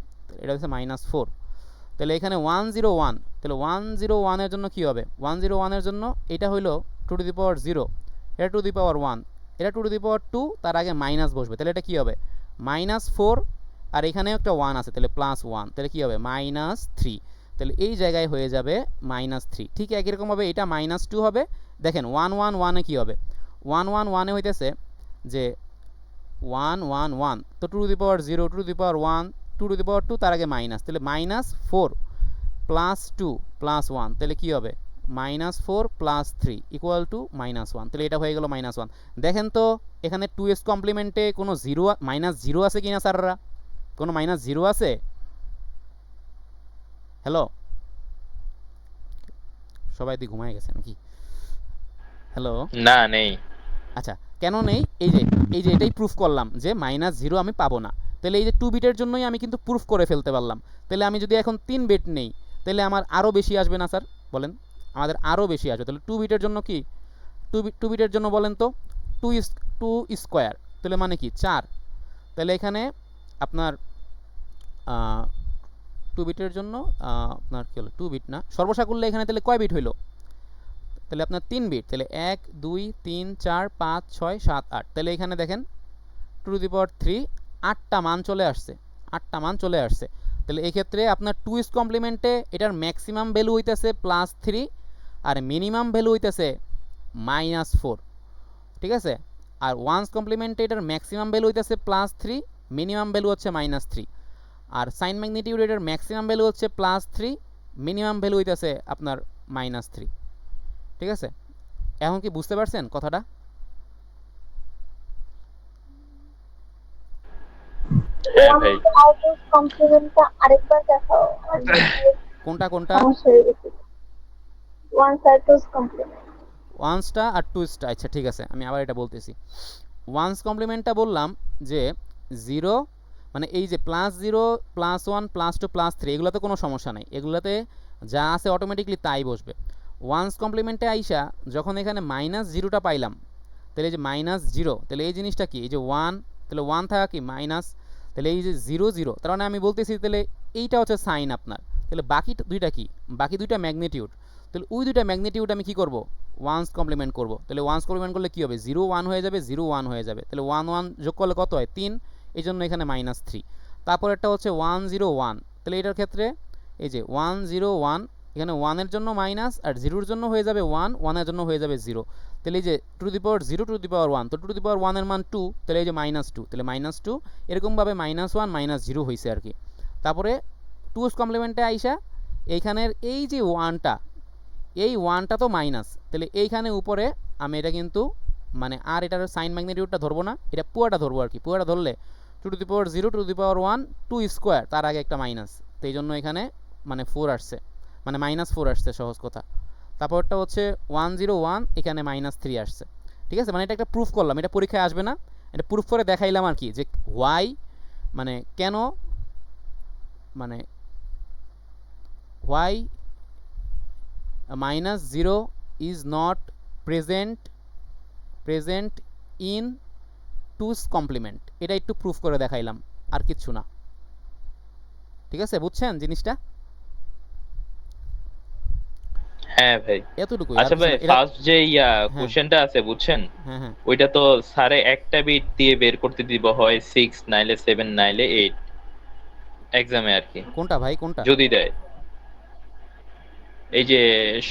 S1: এটা হচ্ছে -4। তাহলে এখানে 101, তাহলে 101 এর জন্য কি হবে 101 এর জন্য এটা হইলো 2 টু দি পাওয়ার 0, এটা 2 টু দি পাওয়ার 1, এটা 2 টু দি পাওয়ার 2, তার আগে মাইনাস বসবে, তাহলে এটা কি হবে -4, আর এখানেও একটা 1 আছে, তাহলে +1, তাহলে কি হবে -3, তাহলে এই জায়গায় হয়ে যাবে -3। ঠিক একই রকমভাবে এটা -2 হবে। দেখেন 111 এ কী হবে 111 এ হইতেছে যে 111, তো 2 to the power 0 2 to the power 1 2 to the power 2, তার আগে মাইনাস, তাহলে -4 +2 +1, তাহলে কি হবে -4 + 3 = -1, তাহলে এটা হয়ে গেল -1। দেখেন তো এখানে 2's কমপ্লিমেন্টে কোনো -0 আছে কিনা স্যাররা, কোনো -0 আছে? হ্যালো, সবাই দি ঘুমায় গেছে নাকি? হ্যালো,
S2: না নেই।
S1: আচ্ছা কেন নেই, এই যে এটাই প্রুফ করলাম যে -0 আমি পাবো না। তাহলে এই যে 2 বিটের জন্যই আমি কিন্তু প্রুফ করে ফেলতে পারলাম। তাহলে আমি যদি এখন 3 বিট নেই তাহলে আমার আরও বেশি আসবে না স্যার, বলেন? আমাদের আরও বেশি আসবে। তাহলে 2 বিটের জন্য কি 2 বিটের জন্য বলেন তো 2 স্কোয়ার, তাহলে মানে কি 4, তাহলে এখানে আপনার 2 বিটের জন্য আপনার কী হলো 2 বিট না, সর্বসাকুল্যে এখানে তাহলে কয় বিট হইলো, তাহলে আপনার 3 বিট, তাহলে 1 2 3 4 5 6 7 8, তাহলে এখানে দেখেন 2 টু দি পাওয়ার 3 8টা মান চলে আসছে। তাহলে এক্ষেত্রে আপনার 2's কমপ্লিমেন্টে এটার ম্যাক্সিমাম ভ্যালু হইতেছে +3 আর মিনিমাম ভ্যালু হইতেছে -4, ঠিক আছে। আর 1's কমপ্লিমেন্টে এটার ম্যাক্সিমাম ভ্যালু হইতেছে +3, মিনিমাম ভ্যালু হচ্ছে -3, আর সাইন ম্যাগনিটিউড এটার ম্যাক্সিমাম ভ্যালু হচ্ছে +3, মিনিমাম ভ্যালু হইতেছে আপনার -3, ঠিক আছে। এখন কি বুঝতে পারছেন কথাটা?
S2: হ্যাঁ ভাই।
S4: কমপ্লিমেন্টটা আরেকবার দেখাও,
S1: কোনটা
S4: সমস্যা হয়ে গেছে। ওয়ান সাইড টুস কমপ্লিমেন্ট,
S1: ওয়ান্সটা আর টুসটা, আচ্ছা ঠিক আছে আমি আবার এটা বলতেছি। ওয়ান্স কমপ্লিমেন্টটা বললাম যে 0, মানে এই যে +0 +1 +2 +3 এগুলোতে কোনো সমস্যা নাই, এগুলোতে যা আছে অটোমেটিকলি তাই বসবে। ওয়ান্স কমপ্লিমেন্টে আইসা যখন এখানে -0টা পাইলাম, তাহলে এই যে -0, তাহলে এই জিনিসটা কি, এই যে 1, তাহলে 1 থাকা কি মাইনাস, তাহলে এই যে 0 0, তার মানে আমি বলতেছি তাহলে এইটা হচ্ছে সাইন আপনার, তাহলে বাকি দুইটা কি, বাকি দুইটা ম্যাগনিটিউড। তাহলে ওই দুইটা ম্যাগনিটিউড আমি কি করব, ওয়ান্স কমপ্লিমেন্ট করব। তাহলে ওয়ান্স কমপ্লিমেন্ট করলে কি হবে, 0 1 হয়ে যাবে, 0 1 হয়ে যাবে। তাহলে 1 1 যোগ করলে কত হয়, 3, এই জন্য এখানে -3। তারপর একটা হচ্ছে 1 0 1, তাহলে এটার ক্ষেত্রে এই যে 1 0 1, এখানে 1 এর জন্য মাইনাস, আর 0 এর জন্য হয়ে যাবে 1, 1 এর জন্য হয়ে যাবে 0। তাহলে এই যে two the power 0 two the power 1, তো টু দি পাওয়ার 1 এর মান 2, তাহলে এই যে -2, তাহলে -2 এরকমভাবে -1 -0 হয়েছে আর কি। তারপরে 2's কমপ্লিমেন্টে আইসা এইখানের এই যে 1টা, এই 1টা তো মাইনাস, তাহলে এইখানে উপরে আমি এটা কিন্তু মানে আর এটার সাইন ম্যাগনিটিউডটা ধরবো না, এটা পুয়াটা ধরবো আর কি। পুয়াটা ধরলে two the power 0 two the power 1 2 square, তার আগে একটা মাইনাস, তো এই জন্য এখানে মানে 4 আসছে, মানে -4 আসছে সহজ কথা। তারপরটা হচ্ছে 1 0 1, এখানে -3 আসছে। ঠিক আছে, মানে এটা একটা প্রুফ করলাম, এটা পরীক্ষায় আসবে না, এটা প্রুফ করে দেখাইলাম আর কি, যে ওয়াই মানে কেন, মানে why -0 is not present in 2's complement, এটা একটু প্রুফ করে দেখাইলাম, আর কিচ্ছু না। ঠিক আছে, বুঝছেন জিনিসটা?
S2: হ্যাঁ ভাই।
S1: এতটুকুই, আর
S2: আচ্ছা
S1: কিছু
S2: ভাই,
S1: না এটা।
S2: ফার্স্ট যে
S1: হ্যাঁ
S2: কোশ্চেনটা আছে বুঝছেন,
S1: হ্যাঁ হ্যাঁ,
S2: ওইটা তো স্যারে একটা বিট দিয়ে বের করতে দিব, হয় 6 নাইলে 7 নাইলে 8 এক্সামে আর কি,
S1: কোনটা ভাই কোনটা?
S2: যদি দেয়। এই যে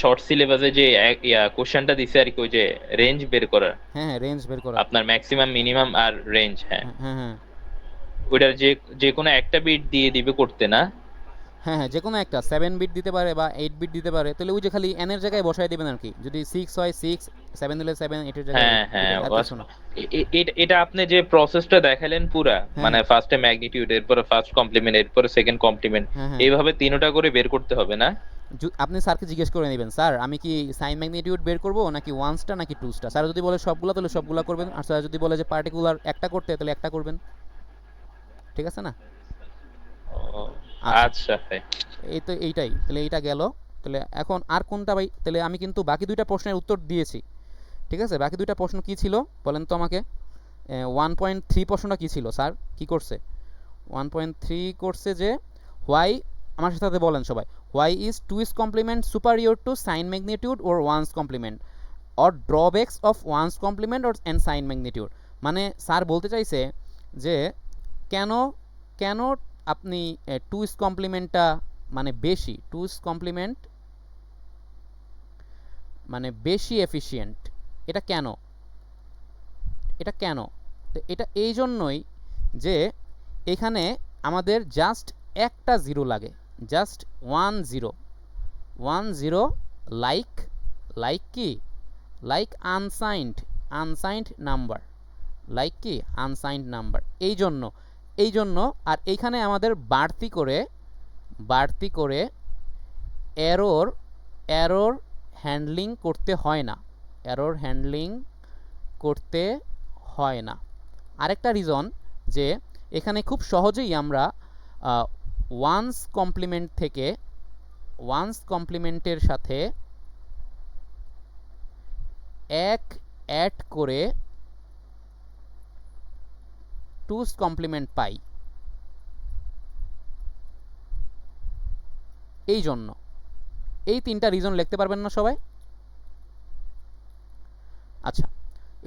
S2: শর্ট সিলেবাসে যে কোশ্চেনটা দিছে আর কি, ওই যে রেঞ্জ বের করা,
S1: হ্যাঁ হ্যাঁ, রেঞ্জ বের করা।
S2: আপনার ম্যাক্সিমাম মিনিমাম আর রেঞ্জ, হ্যাঁ,
S1: হ্যাঁ হ্যাঁ হ্যাঁ
S2: ওইটার যে যে কোনো একটা বিট দিয়ে দিবে করতে না।
S1: হ্যাঁ হ্যাঁ, যে কোনো একটা 7 বিট দিতে পারে বা 8 বিট দিতে পারে, তাহলে ওই যে খালি n এর জায়গায় বসায় দিবেন আর কি। যদি 6 হয় 6, 7 দিলে 7, 8 এর জায়গায়
S2: হ্যাঁ
S1: 8
S2: হ্যাঁ,
S1: দিবেন, আর কিছু না।
S2: এটা আপনি যে প্রসেসটা দেখালেন পুরা,
S1: হ্যাঁ
S2: মানে ফার্স্টে ম্যাগনিটিউড, এরপরে ফার্স্ট কমপ্লিমেন্ট, এরপরে সেকেন্ড কমপ্লিমেন্ট,
S1: হ্যাঁ হ্যাঁ,
S2: এইভাবে তিনটা করে বের করতে হবে না?
S1: আপনি স্যারকে জিজ্ঞেস করে নেবেন, স্যার আমি কি সাইন ম্যাগনিটিউড বের করব নাকি ওয়ান্সটা নাকি টুসটা। স্যার যদি বলে সবগুলা, তাহলে সবগুলা করবেন, আর স্যার যদি বলে যে পার্টিকুলার একটা করতে, তাহলে একটা করবেন। ঠিক আছে না?
S2: ও,
S1: আচ্ছা,
S2: আচ্ছা ভাই।
S1: এই তো এইটাই, তাহলে এইটা গেল। তাহলে এখন আর কোনটা ভাই, তাহলে আমি কিন্তু বাকি দুইটা প্রশ্নের উত্তর দিয়েছি। ঠিক আছে, বাকি দুইটা প্রশ্ন কি ছিল বলেন তো আমাকে। 1.3 প্রশ্নটা কি ছিল, স্যার কি করছে? 1.3 করছে যে হোয়াই, আমার সাথে বলেন সবাই, why is 2's complement superior to sign magnitude or 1's complement, or drawbacks of 1's complement or and sign magnitude. মানে স্যার বলতে চাইছে যে কেন কেন আপনি 2's কমপ্লিমেন্টটা মানে বেশি, 2's কমপ্লিমেন্ট মানে বেশি এফিশিয়েন্ট, এটা কেন, এটা কেন? তো এটা এই জন্যই যে এখানে আমাদের জাস্ট একটা জিরো লাগে, জাস্ট 1 0 1 0, লাইক লাইক কি, লাইক আনসাইন্ড নাম্বার, লাইক কি আনসাইন্ড নাম্বার, এই জন্য। আর এইখানে আমাদের বাড়তি করে এরর হ্যান্ডলিং করতে হয় না, এরর হ্যান্ডলিং করতে হয় না। আরেকটা রিজন যে এখানে খুব সহজেই আমরা ওয়ান্স কমপ্লিমেন্ট থেকে ওয়ান্স কমপ্লিমেন্টের সাথে এক অ্যাড করে টুস কমপ্লিমেন্ট পাই, এই জন্য। এই তিনটা রিজন লিখতে পারবেন না সবাই? আচ্ছা,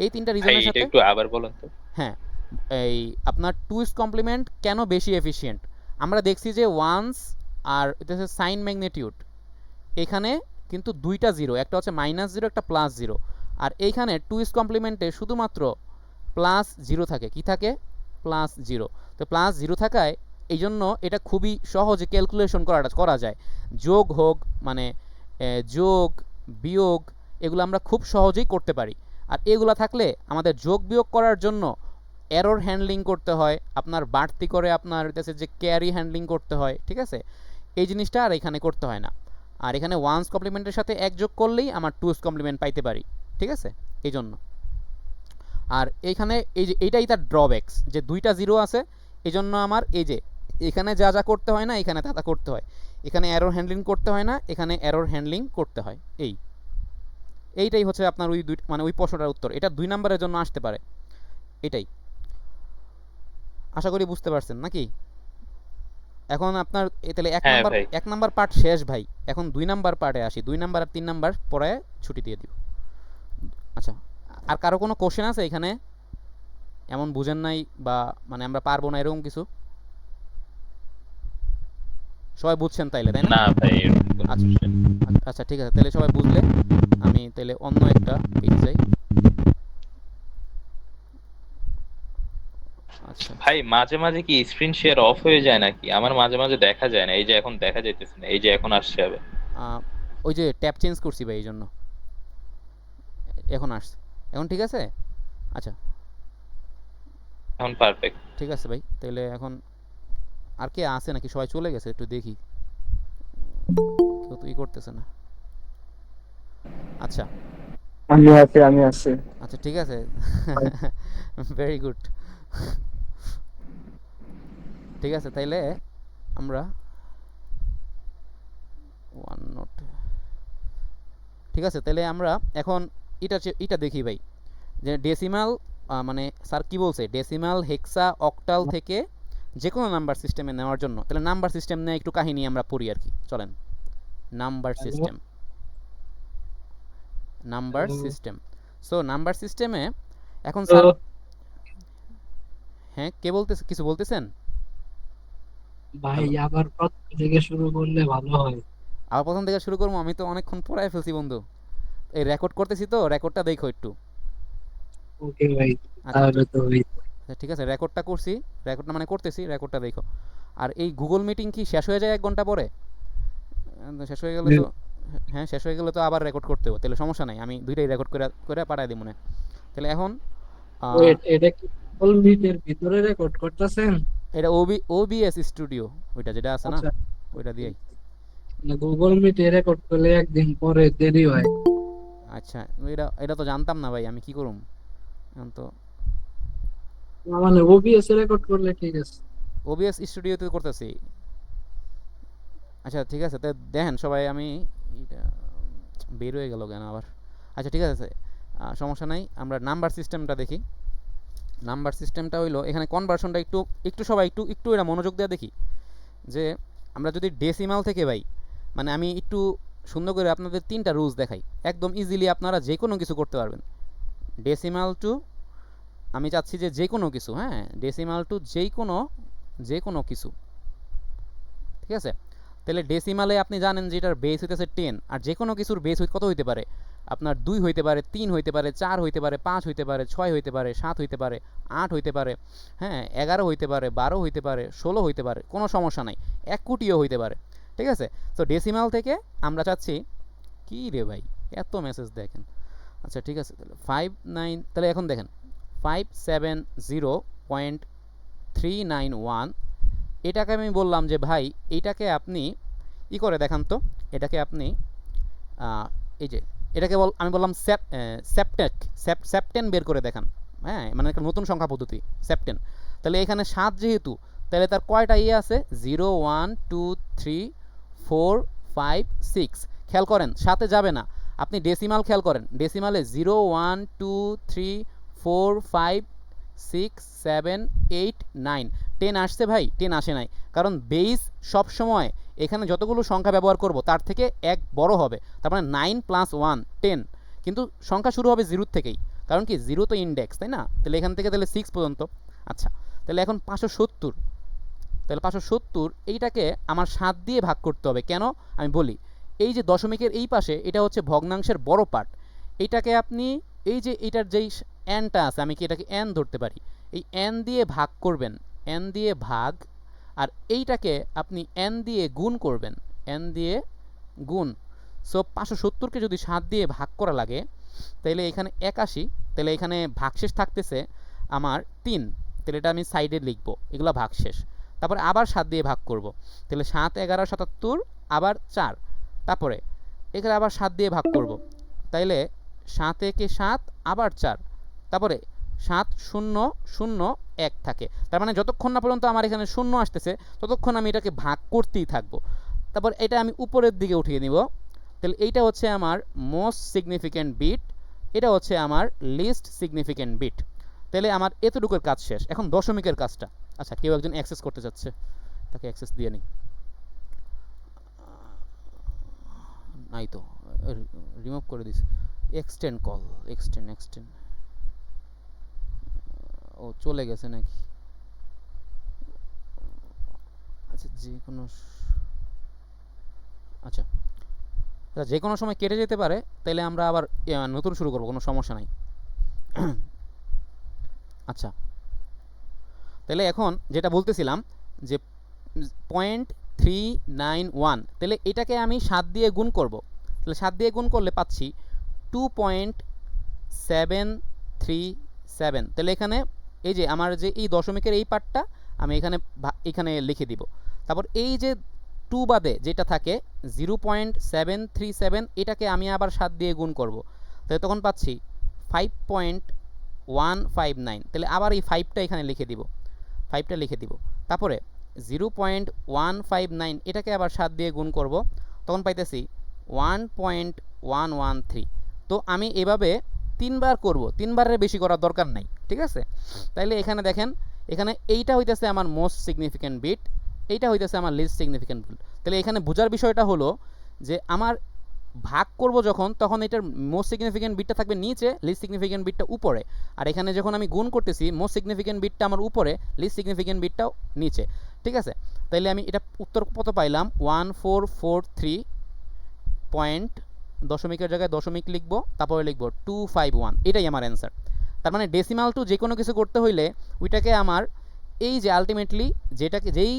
S1: এই তিনটা
S2: ভাই
S1: রিজনের
S2: এটা
S1: সাথে,
S2: একটু আবার বলেন তো।
S1: হ্যাঁ, এই আপনার টুস কমপ্লিমেন্ট কেন বেশি এফিশিয়েন্ট, আমরা দেখছি যে ওয়ান্স আর এটা হচ্ছে সাইন ম্যাগনিটিউড, এখানে কিন্তু দুইটা জিরো, একটা হচ্ছে -0 একটা +0, আর এইখানে টুস কমপ্লিমেন্টে শুধুমাত্র +0 থাকে, কি থাকে, +0। তো +0 থাকায় এই জন্য এটা খুবই সহজে ক্যালকুলেশন করা যায়, যোগ হোক মানে যোগ বিয়োগ, এগুলো আমরা খুব সহজেই করতে পারি। আর এগুলা থাকলে আমাদের যোগ বিয়োগ করার জন্য এরর হ্যান্ডলিং করতে হয়, আপনার বাড়তি করে আপনার যে ক্যারি হ্যান্ডলিং করতে হয়। ঠিক আছে, এই জিনিসটা আর এখানে করতে হয় না। আর এখানে ওয়ান্স কমপ্লিমেন্টের সাথে এক যোগ করলেই আমার টুস কমপ্লিমেন্ট পাইতে পারি। ঠিক আছে, এই জন্য। আর এইখানে এই যে এইটাই তার ড্রব্যাকস, যে দুইটা জিরো আছে, এই জন্য আমার এই যে এখানে যা যা করতে হয় না, এখানে তা করতে হয়। এখানে এরর হ্যান্ডলিং করতে হয় না, এখানে এরর হ্যান্ডলিং করতে হয়। এইটাই হচ্ছে আপনার ওই মানে ওই প্রশ্নটার উত্তর। এটা 2 নম্বরের জন্য আসতে পারে, এটাই। আশা করি বুঝতে পারছেন নাকি? এখন আপনার তাহলে
S2: হ্যাঁ ভাই।
S1: এক নাম্বার পার্ট শেষ ভাই। এখন 2 নাম্বার পার্টে আসি। 2 নাম্বার আর 3 নাম্বার পরে ছুটি দিয়ে দিব। আচ্ছা, আর কারো কোনো কোশ্চেন আছে এখানে? এমন বুঝেন নাই বা মানে আমরা পারবো না এরকম কিছু? সবাই বুঝছেন তাইলে, তাই না?
S2: না ভাই, এরকম কোনো
S1: আচ্ছা
S2: question নেই।
S1: আচ্ছা ঠিক আছে, তাহলে সবাই বুঝলে আমি তাহলে অন্য একটা পেজে যাই। আচ্ছা
S2: ভাই মাঝে মাঝে কি স্ক্রিন শেয়ার অফ হয়ে যায় নাকি? আমার মাঝে মাঝে দেখা যায় না, এই যে এখন দেখা যাইতেছে না, এই যে এখন আসছে হবে।
S1: ওই যে ট্যাব চেঞ্জ করছি ভাই, এই জন্য এখন আসছে। এখন ঠিক আছে? আচ্ছা
S2: এখন পারফেক্ট।
S1: ঠিক আছে ভাই, তাহলে এখন আর কে আছে নাকি? সবাই চলে গেছে, একটু দেখি। কেউ তো ই করতেছে না। আচ্ছা
S6: আমি আছি।
S1: আচ্ছা ঠিক আছে, ভেরি গুড। ঠিক আছে, তাইলে আমরা ওয়ান নোট, ঠিক আছে তাহলে আমরা এখন এটা দেখি ভাই, যে ডেসিমাল মানে স্যার কি বলছে, ডেসিমাল, হেক্সা, অক্টাল থেকে যে কোনো নাম্বার সিস্টেমে নেওয়ার জন্য। তাহলে নাম্বার সিস্টেম নিয়ে একটু কাহিনী আমরা পড়ি আর কি, চলেন। Number system, number system. So number সিস্টেমে এখন স্যার, হ্যাঁ কে বলতেছে, কিছু বলতেছেন?
S7: ভাই আবার প্রথম থেকে শুরু করলে ভালো হয়।
S1: আবার প্রথম থেকে শুরু করবো? আমি তো অনেকক্ষণ পড়ায় ফেলছি বন্ধু, এই রেকর্ড করতেছি তো, রেকর্ডটা দেখো একটু।
S7: ওকে ভাই,
S1: আচ্ছা
S7: তাহলে তো ভাই
S1: আচ্ছা, ঠিক আছে, রেকর্ডটা করছি, রেকর্ডটা মানে করতেছি, রেকর্ডটা দেখো। আর এই গুগল মিটিং কি শেষ হয়ে যায় 1 ঘন্টা পরে? শেষ হয়ে গেলে তো, হ্যাঁ শেষ হয়ে গেলে তো আবার রেকর্ড করতে হবে, তাহলে সমস্যা নাই, আমি দুইটাই রেকর্ড করে করে পাঠাই দিই মনে। তাহলে এখন
S7: ওয়েট, এটা কি গুগল মিটের ভিতরে রেকর্ড করতেছেন?
S1: এটা ওবিএস স্টুডিও, ওইটা যেটা আছে না,
S7: আচ্ছা,
S1: ওইটা দিয়েই।
S7: না গুগল মিটে রেকর্ড করলে একদিন পরে দেরি হয়।
S1: আচ্ছা, এটা এটা তো জানতাম না ভাই, আমি কি করুম এখন তো।
S7: না, মানে ওবিএস এ রেকর্ড করলে ঠিক আছে।
S1: ওবিএস স্টুডিওতে করতেছি। আচ্ছা ঠিক আছে, তো দেখেন সবাই, আমি এটা বের হয়ে গেল কেন আবার? আচ্ছা ঠিক আছে, সমস্যা নাই, আমরা নাম্বার সিস্টেমটা দেখি। নাম্বার সিস্টেমটা হইলো এখানে কনভার্সনটা একটু একটু সবাই একটু একটু এটা মনোযোগ দেওয়া দেখি, যে আমরা যদি ডেসিমাল থেকে ভাই, মানে আমি একটু সুন্দর করে আপনাদের 3টা রুলস দেখাই, একদম ইজিলি আপনারা যে কোনো কিছু করতে পারবেন। ডেসিমাল টু, আমি চাচ্ছি যে যে কোনো কিছু, হ্যাঁ ডেসিমাল টু যে কোনো কিছু, ঠিক আছে? তাহলে ডেসিমালে আপনি জানেন যে এটার বেস হইতেছে 10, আর যে কোনো কিছুর বেস কত হইতে পারে? আপনার 2 হইতে পারে, 3 হইতে পারে, 4 হইতে পারে, 5 হইতে পারে, 6 হইতে পারে, 7 হইতে পারে, 8 হইতে পারে, হ্যাঁ 11 হইতে পারে, 12 হইতে পারে, 16 হইতে পারে, কোনো সমস্যা নাই, 1 কোটিও হইতে পারে, ঠিক আছে? তো ডেসিমাল থেকে আমরা চাচ্ছি, কি রে ভাই এত মেসেজ দেখেন। আচ্ছা ঠিক আছে, তাহলে 59, তাহলে এখন দেখেন 570.391, এটাকে আমি বললাম যে ভাই এইটাকে আপনি ই করে দেখান তো, এটাকে আপনি এই যে এটাকে আমি বললাম সেপ্টেন বের করে দেখান, হ্যাঁ মানে একটা নতুন সংখ্যা পদ্ধতি সেপ্টেন। তাহলে এখানে 7 যেহেতু, তাহলে তার কয়টা ইয়ে আছে? 0 1 2 3 4 5 6। খেয়াল করেন, সাথে যাবে না, আপনি ডেসিমাল খেয়াল করেন, ডেসিমালে 0 1 2 3 4 5 6 7 8 9, 10 আসছে ভাই? 10 আসে নাই, কারণ বেস সব সময় এখানে যতগুলো সংখ্যা ব্যবহার করব তার থেকে এক বড় হবে, তার মানে 9 + 1 10, কিন্তু সংখ্যা শুরু হবে 0 থেকেই, কারণ কি 0 তো ইন্ডেক্স, তাই না? তাহলে এখান থেকে তাহলে 6 পর্যন্ত। আচ্ছা তাহলে এখন 570, তাহলে 570 এইটাকে আমার 7 দিয়ে ভাগ করতে হবে। কেন আমি বলি, এই যে দশমিকের এই পাশে এটা হচ্ছে ভগ্নাংশের বড় পার্ট, এইটাকে আপনি এই যে এইটার যেই এনটা আছে, আমি কি এটাকে এন ধরতে পারি, এই এন দিয়ে ভাগ করবেন, এন দিয়ে ভাগ, আর এইটাকে আপনি এন দিয়ে গুণ করবেন, এন দিয়ে গুণ। সো 570কে যদি 7 দিয়ে ভাগ করা লাগে, তাহলে এখানে 81, তাহলে এখানে ভাগশেষ থাকতেছে আমার 3, তাহলে এটা আমি সাইডে লিখব, এগুলো ভাগশেষ। তারপরে আবার 7 দিয়ে ভাগ করব, তাহলে 7 11 77, আবার 4, তারপরে এখানে আবার 7 দিয়ে ভাগ করব, তাইলে 7 একে 7, আবার 4, তারপরে 7 0 0 1 থাকে, তার মানে যতক্ষণ না পর্যন্ত আমার এখানে 0 আসতেছে ততক্ষণ আমি এটাকে ভাগ করতেই থাকবো। তারপর এটা আমি উপরের দিকে উঠিয়ে নিব, তাহলে এইটা হচ্ছে আমার মোস্ট সিগনিফিক্যান্ট বিট, এটা হচ্ছে আমার লিস্ট সিগনিফিক্যান্ট বিট। তাহলে আমার এতটুকুর কাজ শেষ, এখন দশমিকের কাজটা। আচ্ছা কেউ একজন অ্যাক্সেস করতে চাচ্ছে, তাকে অ্যাক্সেস দিয়ে নিই। নাই তো, রিমুভ করে দিস। এক্সটেন্ড কল, এক্সটেন্ড ও চলে গেছে নাকি? আচ্ছা যে কোনো আচ্ছা যে কোনো সময় কেটে যেতে পারে, তাহলে আমরা আবার নতুন শুরু করব, কোনো সমস্যা নাই। আচ্ছা তাহলে এখন যেটা বলতেছিলাম যে 0.391, তাহলে এটাকে আমি 7 দিয়ে গুণ করব। তাহলে 7 দিয়ে গুণ করলে পাচ্ছি 2.737। তাহলে এখানে এই যে আমার যে এই দশমিকের এই পার্টটা আমি এখানে লিখে দিব। তারপর এই যে 2 বাদে যেটা থাকে 0.737, এটাকে আমি আবার 7 দিয়ে গুণ করব। তাহলে তখন পাচ্ছি 5.159। তাহলে আবার এই 5টা এখানে লিখে দিব, 5টা লিখে দিব। তারপরে 0.159 এটাকে আবার 7 দিয়ে গুণ করব, তখন পাইতেছি 1.113। তো আমি এভাবে 3 বার করব, 3 বারের বেশি করার দরকার নাই, ঠিক আছে? তাইলে এখানে দেখেন, এখানে এইটা হইতেছে আমার মোস্ট সিগনিফিক্যান্ট বিট, এইটা হইতেছে আমার লিস্ট সিগনিফিক্যান্ট বিট। তাহলে এখানে বোঝার বিষয়টা হলো যে আমার ভাগ করব যখন, তখন এটার মোস্ট সিগনিফিক্যান্ট বিটটা থাকবে নিচে, লিস্ট সিগনিফিক্যান্ট বিটটা উপরে। আর এখানে যখন আমি গুণ করতেছি, মোস্ট সিগনিফিক্যান্ট বিটটা আমার উপরে, লিস্ট সিগনিফিক্যান্ট বিটটাও নিচে, ঠিক আছে? তাইলে আমি এটা উত্তর কত পাইলাম? 1443 পয়েন্ট, দশমিকের জায়গায় দশমিক লিখবো, তারপরে লিখবো 251। এটাই আমার অ্যান্সার। তার মানে ডেসিমাল টু যে কোনো কিছু করতে হইলে ওইটাকে আমার এই যে আলটিমেটলি যেই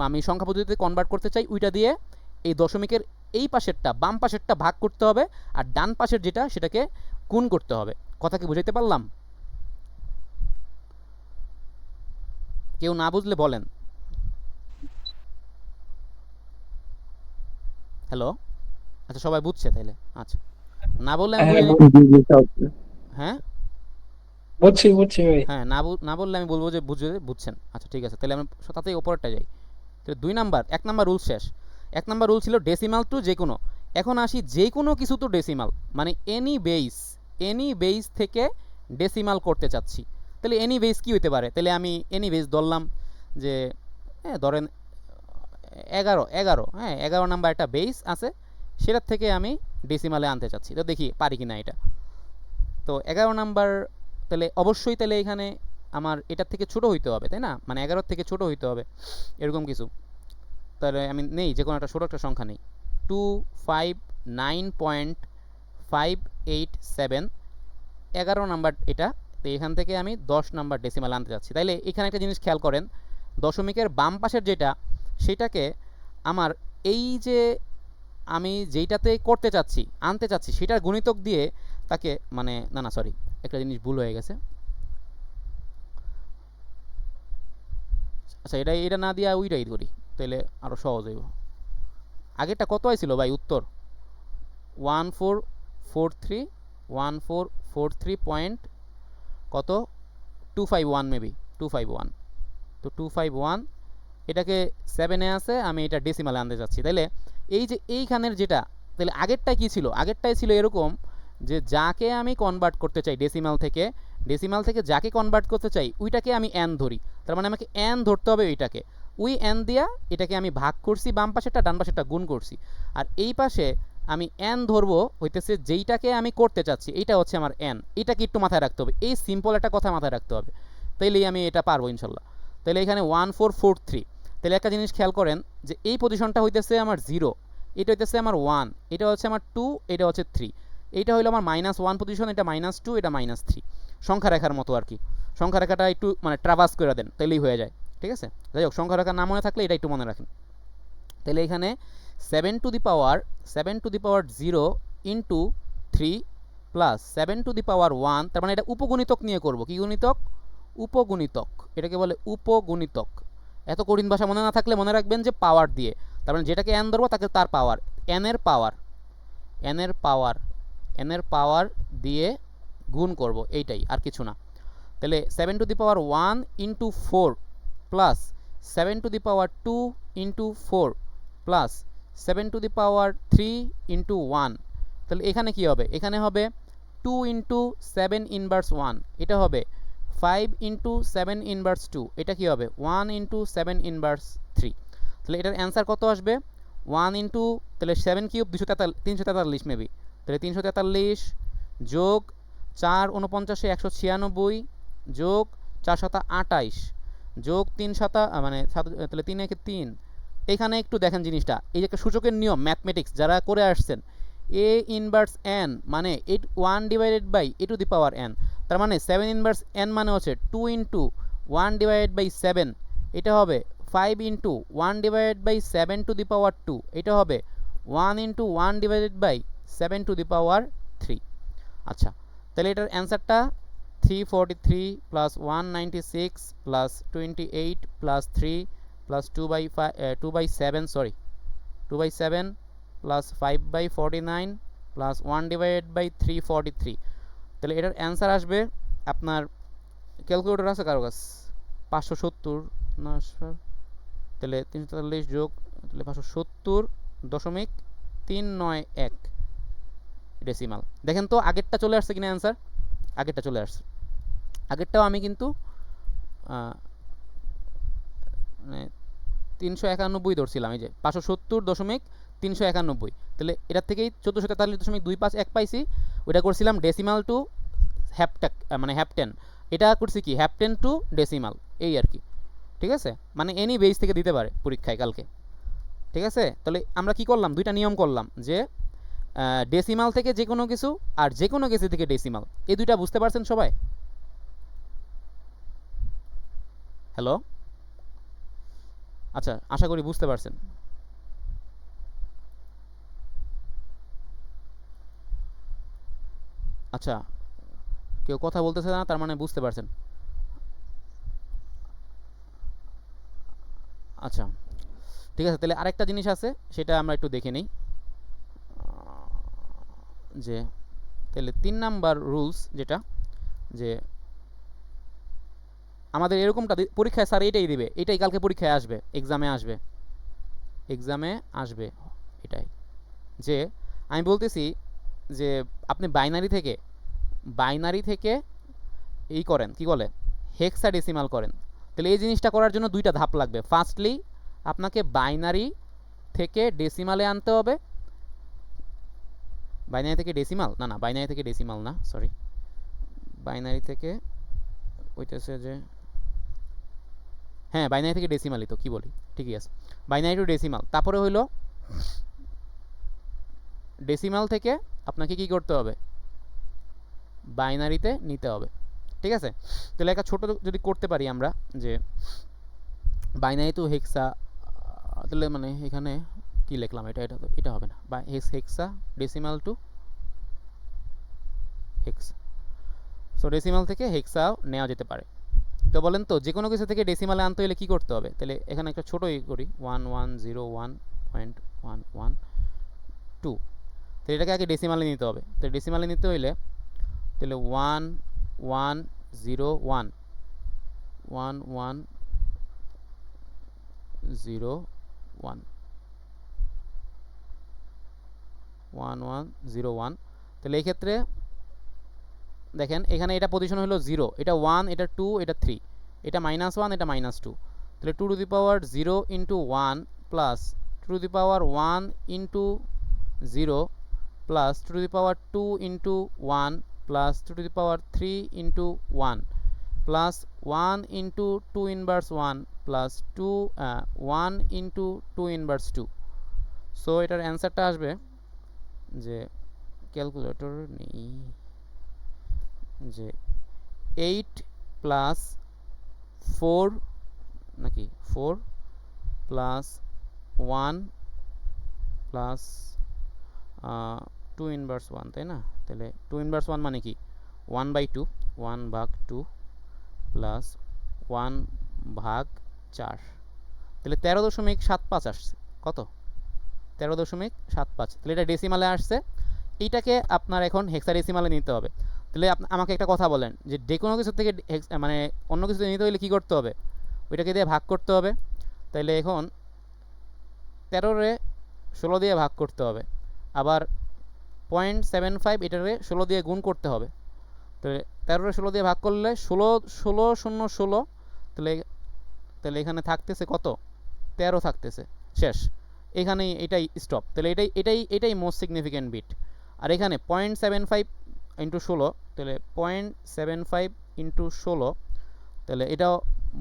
S1: আমি সংখ্যা পদ্ধতিতে কনভার্ট করতে চাই, ওইটা দিয়ে এই দশমিকের এই পাশেরটা, বাম পাশেরটা ভাগ করতে হবে, আর ডান পাশের যেটা সেটাকে গুণ করতে হবে। কথা কি বুঝাইতে পারলাম? কেউ না বুঝলে বলেন। হ্যালো, আচ্ছা সবাই বুঝছে তাইলে? আচ্ছা, না বললে আমি
S7: হ্যাঁ
S1: হ্যাঁ
S7: বুঝছি ভাই।
S1: হ্যাঁ না বললে আমি বলবো যে বুঝছেন। আচ্ছা ঠিক আছে, তাহলে আমরা তাতেই ওপরটা যাই। তো 2 নাম্বার, 1 নাম্বার রুল শেষ। 1 নাম্বার রুল ছিল ডেসিমাল টু যে কোনো। এখন আসি যে কোনো কিছু তো ডেসিমাল, মানে এনি বেস থেকে ডেসিমাল করতে চাচ্ছি। তাহলে এনি বেস কি হইতে পারে? তাহলে আমি এনি বেস ধরলাম যে ধরেন 11, হ্যাঁ 11 নাম্বার একটা বেস আছে, সেটার থেকে আমি ডেসিমালে আনতে চাচ্ছি। তো দেখি পারি কি না এটা। তো 11 নাম্বার, তাহলে অবশ্যই তাহলে এখানে আমার এটার থেকে ছোট হইতে হবে, তাই না? মানে 11 থেকে ছোট হইতে হবে, এরকম কিছু। তাহলে আমি নেই যে কোনো একটা ছোট একটা সংখ্যা নেই, 259.587, 11 নাম্বার এটা। তো এখান থেকে আমি 10 নাম্বার ডেসিমাল আনতে যাচ্ছি। তাইলে এখানে একটা জিনিস খেয়াল করেন, দশমিকের বাম পাশের যেটা, সেটাকে আমার এই যে আমি যেইটাতে করতে চাচ্ছি, আনতে চাচ্ছি, সেটার গুণিতক দিয়ে তাকে, মানে না সরি, একটা জিনিস ভুল হয়ে গেছে। আচ্ছা এটা না দিয়া ওইটাই ধরি, তাহলে আরও সহজ হইব। আগেরটা কত হয়েছিল ভাই উত্তর? 1443 পয়েন্ট কত, 251 মেবি, 251। তো 251, এটাকে 7-এ আছে, আমি এটা ডেসিমালে আনতে চাচ্ছি। তাইলে এই যে এইখানের যেটা, তাহলে আগেরটাই কী ছিল? আগেরটাই ছিল এরকম যে যাকে আমি কনভার্ট করতে চাই ডেসিমাল থেকে যাকে কনভার্ট করতে চাই, ওইটাকে আমি এন ধরি। তার মানে আমাকে এন ধরতে হবে ওইটাকে, ওই এন দিয়া এটাকে আমি ভাগ করছি, বাম পাশেরটা ডান পাশেরটা গুণ করছি। আর এই পাশে আমি এন ধরবো হইতেছে যেইটাকে আমি করতে চাচ্ছি, এইটা হচ্ছে আমার এন। এটাকে একটু মাথায় রাখতে হবে, এই সিম্পল একটা কথা মাথায় রাখতে হবে, তাইলেই আমি এটা পারবো ইনশাল্লাহ। তাহলে এখানে 1443। তাহলে একটা জিনিস খেয়াল করেন যে এই পজিশনটা হইতেছে আমার 0, এটা হইতেছে আমার 1, এটা হচ্ছে আমার 2, এটা হচ্ছে 3, এইটা হলো আমার -1 পজিশন, এটা -2, এটা -3। সংখ্যা রেখার মতো আর কি। সংখ্যা রেখাটা একটু মানে ট্রাভার্স করে দেন, তাইলেই হয়ে যায়, ঠিক আছে? যাই হোক, সংখ্যা রেখা না মনে থাকলে এটা একটু মনে রাখেন। তাহলে এখানে 7 to the power 0 into 3 plus 7 to the power 1, তার মানে এটা উপগুণিতক নিয়ে করব। কি গুণিতক? উপগুণিতক, এটাকে বলে উপগুণিতক। এত কঠিন ভাষা মনে না থাকলে মনে রাখবেন যে পাওয়ার দিয়ে, তার মানে যেটাকে এন ধরবো তাকে তার পাওয়ার, এনের পাওয়ার দিয়ে গুণ করব, এইটাই, আর কিছু না। তাহলে 7 to the power 1 into 4 plus 7 to the power 2 into 4 plus 7 to the power 3 into 1। তাহলে এখানে কি হবে? এখানে হবে 2 ইন্টু 7 ইনভার্স 1, এটা হবে 5 ইন্টু 7 ইনভার্স 2, এটা কি হবে 1 ইন্টু 7 ইনভার্স 3। তাহলে এটার অ্যান্সার কত আসবে 1 ইন্টু তাহলে 7 কিউব 343 মেবি, তাহলে 343 যোগ 4 49 196 যোগ 4 7 28 যোগ 3 7 মানে তাহলে 3 একে 3। এখানে একটু দেখেন জিনিসটা, এই যে একটা সূচকের নিয়ম ম্যাথমেটিক্স যারা করে আসছেন, এ ইনভার্স এন মানে 1 divided by a to the power n, তার মানে 7 ইনভার্স এন মানে হচ্ছে 2 ইন্টু 1 ডিভাইডেড বাই 7, এটা হবে 5 into 1 divided by 7 to the power 2, এটা হবে 1 into 1 divided by 7 to the power 3। আচ্ছা, তাহলে এটার অ্যান্সারটা 343 plus 196 plus 28 plus 3 plus 2/7 sorry 2/7 plus 5/49 plus 1 divided by 343। তাহলে এটার অ্যান্সার আসবে আপনার, ক্যালকুলেটর আছে কারো কাছে? 570 না স্যার, তাহলে 343 যোগ তাহলে 570.391 ডেসিমাল। দেখেন তো আগেরটা চলে আসছে কিনা অ্যান্সার? আগেরটা চলে আসছে। আগেরটাও আমি কিন্তু মানে 391 ধরছিলাম, এই যে 570.391, তাহলে এটার থেকেই 1443.251 পাইছি। ওইটা করছিলাম ডেসিমাল টু মানে হ্যাপটেন, এটা করছি কি হ্যাপটেন টু ডেসিমাল, এই আর কি। ঠিক আছে, মানে এনি বেস থেকে দিতে পারে পরীক্ষায় কালকে। ঠিক আছে, তাহলে আমরা কি করলাম, দুইটা নিয়ম করলাম, যে ডেসিমাল থেকে যে কোনো কিছু আর যে কোনো কিছু থেকে ডেসিমাল, এই দুইটা বুঝতে পারছেন সবাই? হ্যালো, আচ্ছা আশা করি বুঝতে পারছেন। আচ্ছা, কেউ কথা বলতেছে না, তার মানে বুঝতে পারছেন। আচ্ছা ঠিক আছে, তাহলে আরেকটা জিনিস আছে, সেটা আমরা একটু দেখে নিই। যে তাহলে 3 নাম্বার রুলস যেটা, যে আমাদের এরকমটা পরীক্ষায় স্যার এটাই দিবে, এটাই কালকে পরীক্ষায় আসবে, এক্সামে আসবে এটাই। যে আমি বলতেছি যে আপনি বাইনারি থেকে এই করেন, কি বলে, হেক্সাডেসিমাল করেন। তাহলে এই জিনিসটা করার জন্য দুইটা ধাপ লাগবে। ফার্স্টলি আপনাকে বাইনারি থেকে ডেসিমালে আনতে হবে। বাইনারি থেকে ডেসিমাল না, সরি, বাইনারি থেকে ওইটাছে যে, হ্যাঁ বাইনারি থেকে ডেসিমালই তো, কি বলি, ঠিকই আছে, বাইনারি টু ডেসিমাল। তারপরে হইলো ডেসিমাল থেকে আপনাকে কি করতে হবে, বাইনারিতে নিতে হবে। ঠিক আছে, তাহলে একটা ছোট যদি করতে পারি আমরা, যে বাইনারি টু হেক্সা, তাহলে মানে এখানে কি লিখলাম, এটা হবে না, বা hexadecimal to hexa, so decimal থেকে হেক্সাও নেওয়া যেতে পারে। তো বলেন তো, যে কোনো কিছু থেকে ডেসিমালে আনতে হলে কি করতে হবে? তাহলে এখানে একটা ছোটো করি, 1101.112, তো এটাকে আগে ডেসিমালে নিতে হবে। তো ডেসিমালে নিতে হইলে তাহলে 1101 1101, তাহলে এই ক্ষেত্রে দেখেন এখানে এটা পজিশন হলো 0, এটা 1, এটা 2, এটা 3, এটা -1, এটা -2, তাহলে 2 to the power 0 into 1 plus 2 to the power 1 into 0 plus 2 to the power 2 into 1 plus 2 to the power 3 into 1 plus 1 into 2 inverse 1 plus 1 into 2 inverse 2। So এটার অ্যান্সারটা আসবে, যে ক্যালকুলেটর নেই, যে 8 প্লাস 4 নাকি 4 প্লাস 1 প্লাস 2 ইনভার্স 1, তাই না? তাহলে 2 ইনভার্স 1 মানে কি, 1/2, 1/2 প্লাস 1/4, তাহলে 13.75 আসছে। কত? 13.75। তাহলে এটা ডেসিমালে আসছে, এইটাকে আপনার এখন হেক্সাডেসিমালে নিতে হবে। তাহলে আমাকে একটা কথা বলেন, যে কোনো কিছু থেকে মানে অন্য কিছু নিতে হলে কী করতে হবে, ওইটাকে দিয়ে ভাগ করতে হবে। তাহলে এখন 13 16 দিয়ে ভাগ করতে হবে, আবার 0.75 এটারে 16 দিয়ে গুণ করতে হবে। তাহলে 13 16 দিয়ে ভাগ করলে 16 0 16, তাহলে এখানে থাকতেছে কত, 13 থাকতেছে। শেষ, এখানেই এটাই স্টপ। তাহলে এটাই মোস্ট সিগনিফিক্যান্ট বিট। আর এখানে 0.75 ইন্টু 16, তাহলে 0.75 ইন্টু 16, তাহলে এটাও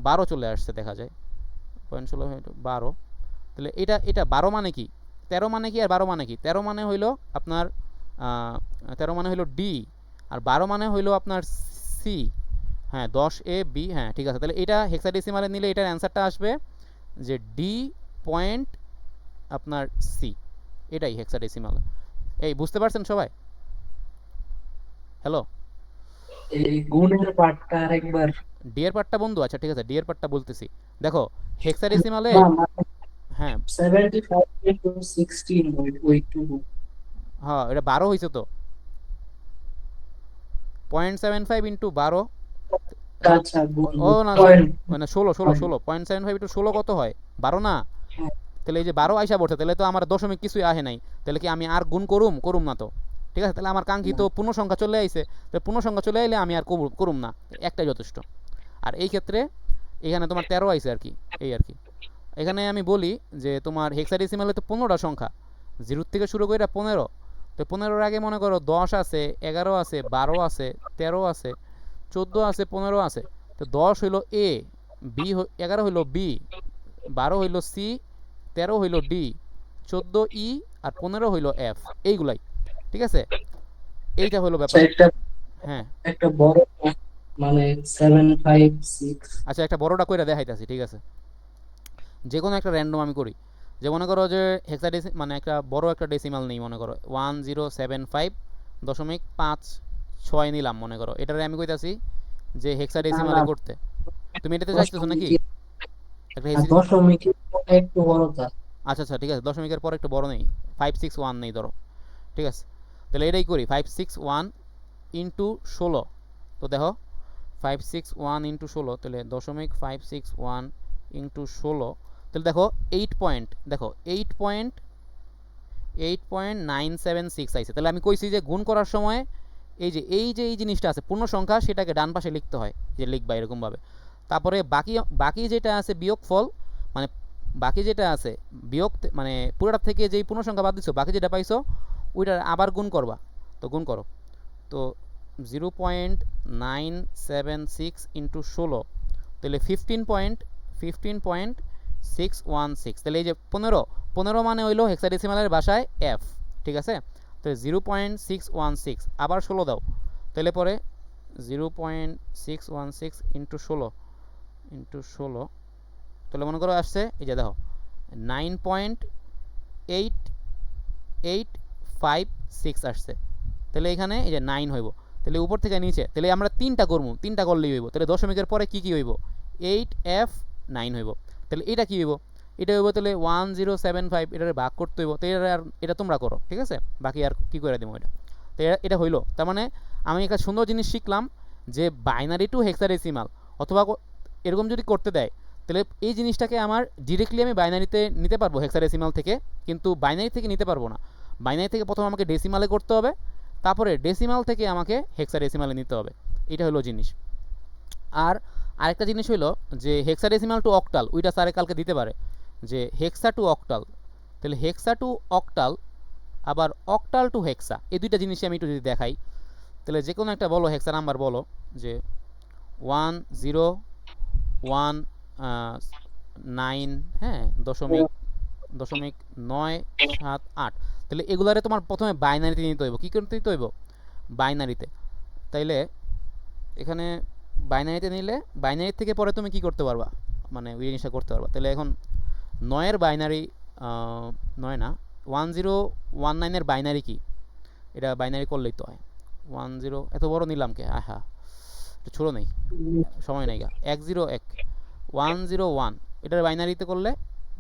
S1: 12 চলে আসছে দেখা যায়। 0.16 12, তাহলে এটা 12 মানে কি, 13 মানে কি আর 12 মানে কি? 13 মানে হইলো আপনার 13 মানে হইলো ডি, আর 12 মানে হইলো আপনার সি। হ্যাঁ, 10 A B, হ্যাঁ ঠিক আছে। তাহলে এটা হেক্সাডেসিমালে নিলে এটার অ্যান্সারটা আসবে যে ডি পয়েন্ট আপনার সি, এটাই হেক্সাডেসিমাল। এই বুঝতে পারছেন সবাই? হ্যালো,
S7: এই গুণের পার্টটা আরেকবার।
S1: ডি এর পার্টটা বন্ধু, আচ্ছা ঠিক আছে, ডি এর পার্টটা বলতেছি। দেখো হেক্সাডেসিমালে,
S7: না না,
S1: হ্যাঁ
S7: 75 into 16 ওই টু।
S1: হ্যাঁ এটা 12 হয়েছে তো, 0.75 ইন্টু 12,
S7: আচ্ছা গুণ
S1: ও না
S7: পয়েন্ট।
S1: মানে 16 0.75 ইন্টু 16 কত হয়? 12 না? তাহলে এই যে 12 আইসা পড়ছে, তাহলে তো আমার দশমিক কিছুই আহে নাই, তাহলে কি আমি আর গুণ করুম না তো? ঠিক আছে, তাহলে আমার কাঙ্ক্ষিত পূর্ণ সংখ্যা চলে আইছে, তাহলে পূর্ণ সংখ্যা চলে আইলে আমি আর করুম না, একটাই যথেষ্ট। আর এই ক্ষেত্রে এখানে তোমার 13 আইছে আর কি, এই আর কি। এখানে আমি বলি যে তোমার হেক্সাডেসিমালে তো 15টা সংখ্যা, 0 থেকে শুরু করে 15, তো 15-র আগে মনে করো 10 আছে, 11 আছে, 12 আছে, 13 আছে, 14 আছে, 15 আছে। তো 10 হইলো এ, 11 হইলো বি, 12 হইলো সি, 13 হইলো ডি, 14 ই, আর 15 হইলো এফ। এইগুলাই, ঠিক আছে, এইটা হলো ব্যাপার।
S7: একটা
S1: হ্যাঁ
S7: একটা বড় মানে 756।
S1: আচ্ছা, একটা বড়টা কইরা দেখাইতাছি, ঠিক আছে। যে কোনো একটা র্যান্ডম আমি করি, যে মনে করো যে মানে একটা বড় একটা ডেসিমাল নেই, মনে করো 1075.56 নিলাম, মনে করো এটারে আমি কইতাছি যে হেক্সাডেসিমালে করতে। তুমি এটাতে চাইতেছো নাকি একটা
S7: দশমিক একটু বড়টা।
S1: আচ্ছা আচ্ছা ঠিক আছে, দশমিকের পর একটু বড় নেই, 561 নেই ধরো, ঠিক আছে। তাহলে এটাই করি, 561 ইন্টু 16। তো দেখো 561 ইন্টু 16, তাহলে 0.561 ইন্টু 16, তাহলে দেখো 8.976 আইছে। তাহলে আমি কইছি যে গুণ করার সময় এই জিনিসটা আছে পূর্ণ সংখ্যা, সেটাকে ডান পাশে লিখতে হয়, যে লিখবা এরকমভাবে। তারপরে বাকি যেটা আছে বিয়োগফল, মানে বাকি যেটা আছে বিয়োগ মানে পুরোটা থেকে যেই পূর্ণ সংখ্যা বাদ দিছো, বাকি যেটা পাইছো ওইটার আবার গুণ করবা। তো গুণ করো, তো 0.976 ইন্টু 16, তাহলে 15.616। তাহলে এই যে 15 মানে হইলো হেক্সাডেসিমালের ভাষায় এফ, ঠিক আছে। তো 0.616 আবার 16 দাও, তাহলে পরে 0.616 ইন্টু 16, তাহলে মনে করো আসছে এই যে দেখো 9.8856 আসছে। তাহলে এখানে এই যে 9 হইব, তাহলে উপর থেকে নিচে, তাহলে আমরা তিনটা করবো, তিনটা করলেই হইব। তাহলে দশমিকের পরে কি কি হইব? 8F9 হইব। তাহলে এটা কি হইব? এটা হইব তাহলে 1075, এটারে ভাগ করতে হইব। তো এটা তোমরা করো, ঠিক আছে, বাকি আর কি করে দেবো এটা। তো এটা হইলো, তার মানে আমি একটা সুন্দর জিনিস শিখলাম যে বাইনারি টু হেক্সাডেসিমাল, অথবা এরকম যদি করতে দেয়, তাহলে এই জিনিসটাকে আমার ডিরেক্টলি আমি বাইনারিতে নিতে পারবো হেক্সাডেসিমাল থেকে, কিন্তু বাইনারি থেকে নিতে পারবো না। বাইনারি থেকে প্রথমে আমাকে ডেসিমালে করতে হবে, তারপরে ডেসিমাল থেকে আমাকে হেক্সাডেসিমালে নিতে হবে। এটা হলো জিনিস। আর আরেকটা জিনিস হলো যে হেক্সাডেসিমাল টু অক্টাল, ওইটা স্যারে কালকে দিতে পারে, যে হেক্সা টু অক্টাল। তাহলে হেক্সা টু অক্টাল, আবার অক্টাল টু হেক্সা, এই দুইটা জিনিসই আমি একটু যদি দেখাই, তাহলে যে কোনো একটা বলো হেক্সা নাম্বার বলো, যে 1019, হ্যাঁ, 0.978। তাহলে এগুলারে তোমার প্রথমে বাইনারিতে নিতে হইব। কী করতে নিতে হইব? বাইনারিতে। তাইলে এখানে বাইনারিতে নিলে বাইনারি থেকে পরে তুমি কি করতে পারবা, মানে ওই জিনিসটা করতে পারবা। তাহলে এখন 9-এর বাইনারি, 9 না, 1019-এর বাইনারি কি, এটা বাইনারি করলেই তো হয়। 10 এত বড় নিলাম কে, আহা একটু ছোটো নেই, সময় নেই গা। 101 101, এটার বাইনারিতে করলে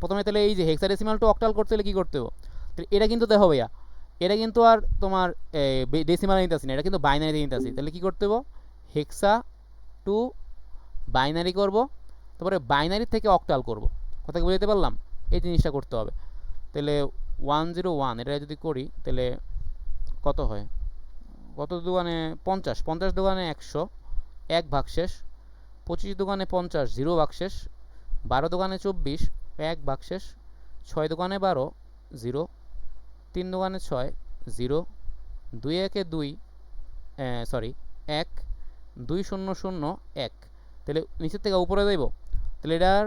S1: প্রথমে, তাহলে এই যে হেক্সাডেসিমাল টু অক্টাল করতে হলে কী করতে হবে? এটা কিন্তু দেখো ভাইয়া, এটা কিন্তু আর তোমার ডেসিমালে নিতে আসি না, এটা কিন্তু বাইনারিতে নিতে আসি। তাহলে কী করতে হবে? হেক্সা টু বাইনারি করব, তারপরে বাইনারি থেকে অক্টাল করব। কথা কি বুঝতে পারলাম? এই জিনিসটা করতে হবে। তাহলে 101 এটা যদি করি, তাহলে কত হয়? কত দোকানে 50, 50 দোকানে 100, 1 ভাগশেষ। 25 দোকানে 50, 0 ভাগশেষ। 12 দোকানে 24, 1 ভাগশেষ। 6 দোকানে 12 0, 3 দোকানে 6 0, 2 একে 2 সরি 1, 2 0 0 1। তাহলে নিচের থেকে উপরে যাইব, তাহলে এটার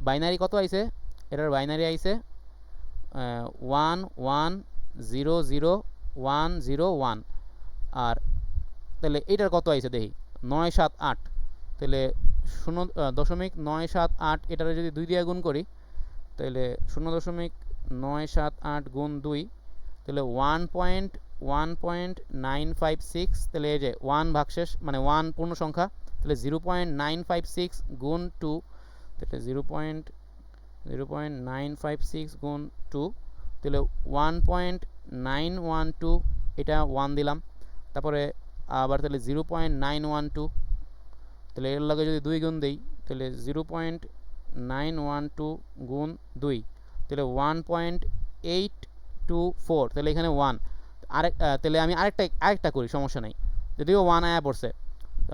S1: বাইনারি কত আইছে? এটার বাইনারি আইছে 1 1 0 0 1 0 1। আর তাহলে এটার কত আইছে দেখি 9 7 8। তাহলে 0.978 এটারে যদি 2 দিয়ে গুণ করি তাহলে 0.978 গুণ 2, তাহলে 1.956। তাহলে এই যে 1 ভাগশেষ মানে 1 পূর্ণ সংখ্যা, তাহলে 0.956 গুণ 2, তাহলে 0.956 গুণ 2, তাহলে 1.912। এটা 1 দিলাম, তারপরে আবার তাহলে 0.912, তাহলে এর লগে যদি 2 গুণ দেই তাহলে 0.912 গুণ 2, তাহলে 1.824। তাহলে এখানে 1 আরেক তাহলে আমি আরেকটা করি, সমস্যা নাই, যদিও 1 আয়া পড়ছে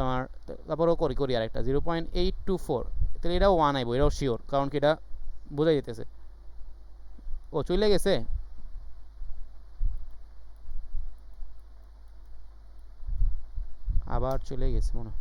S1: আমার, তারপরেও করি আরেকটা 0.824। তাহলে এটাও 1 আইব, এটাও শিওর, কারণ কি এটা বোঝা যেতেছে। ও চলে গেছে, আবার চলে গেছে মনে হয়।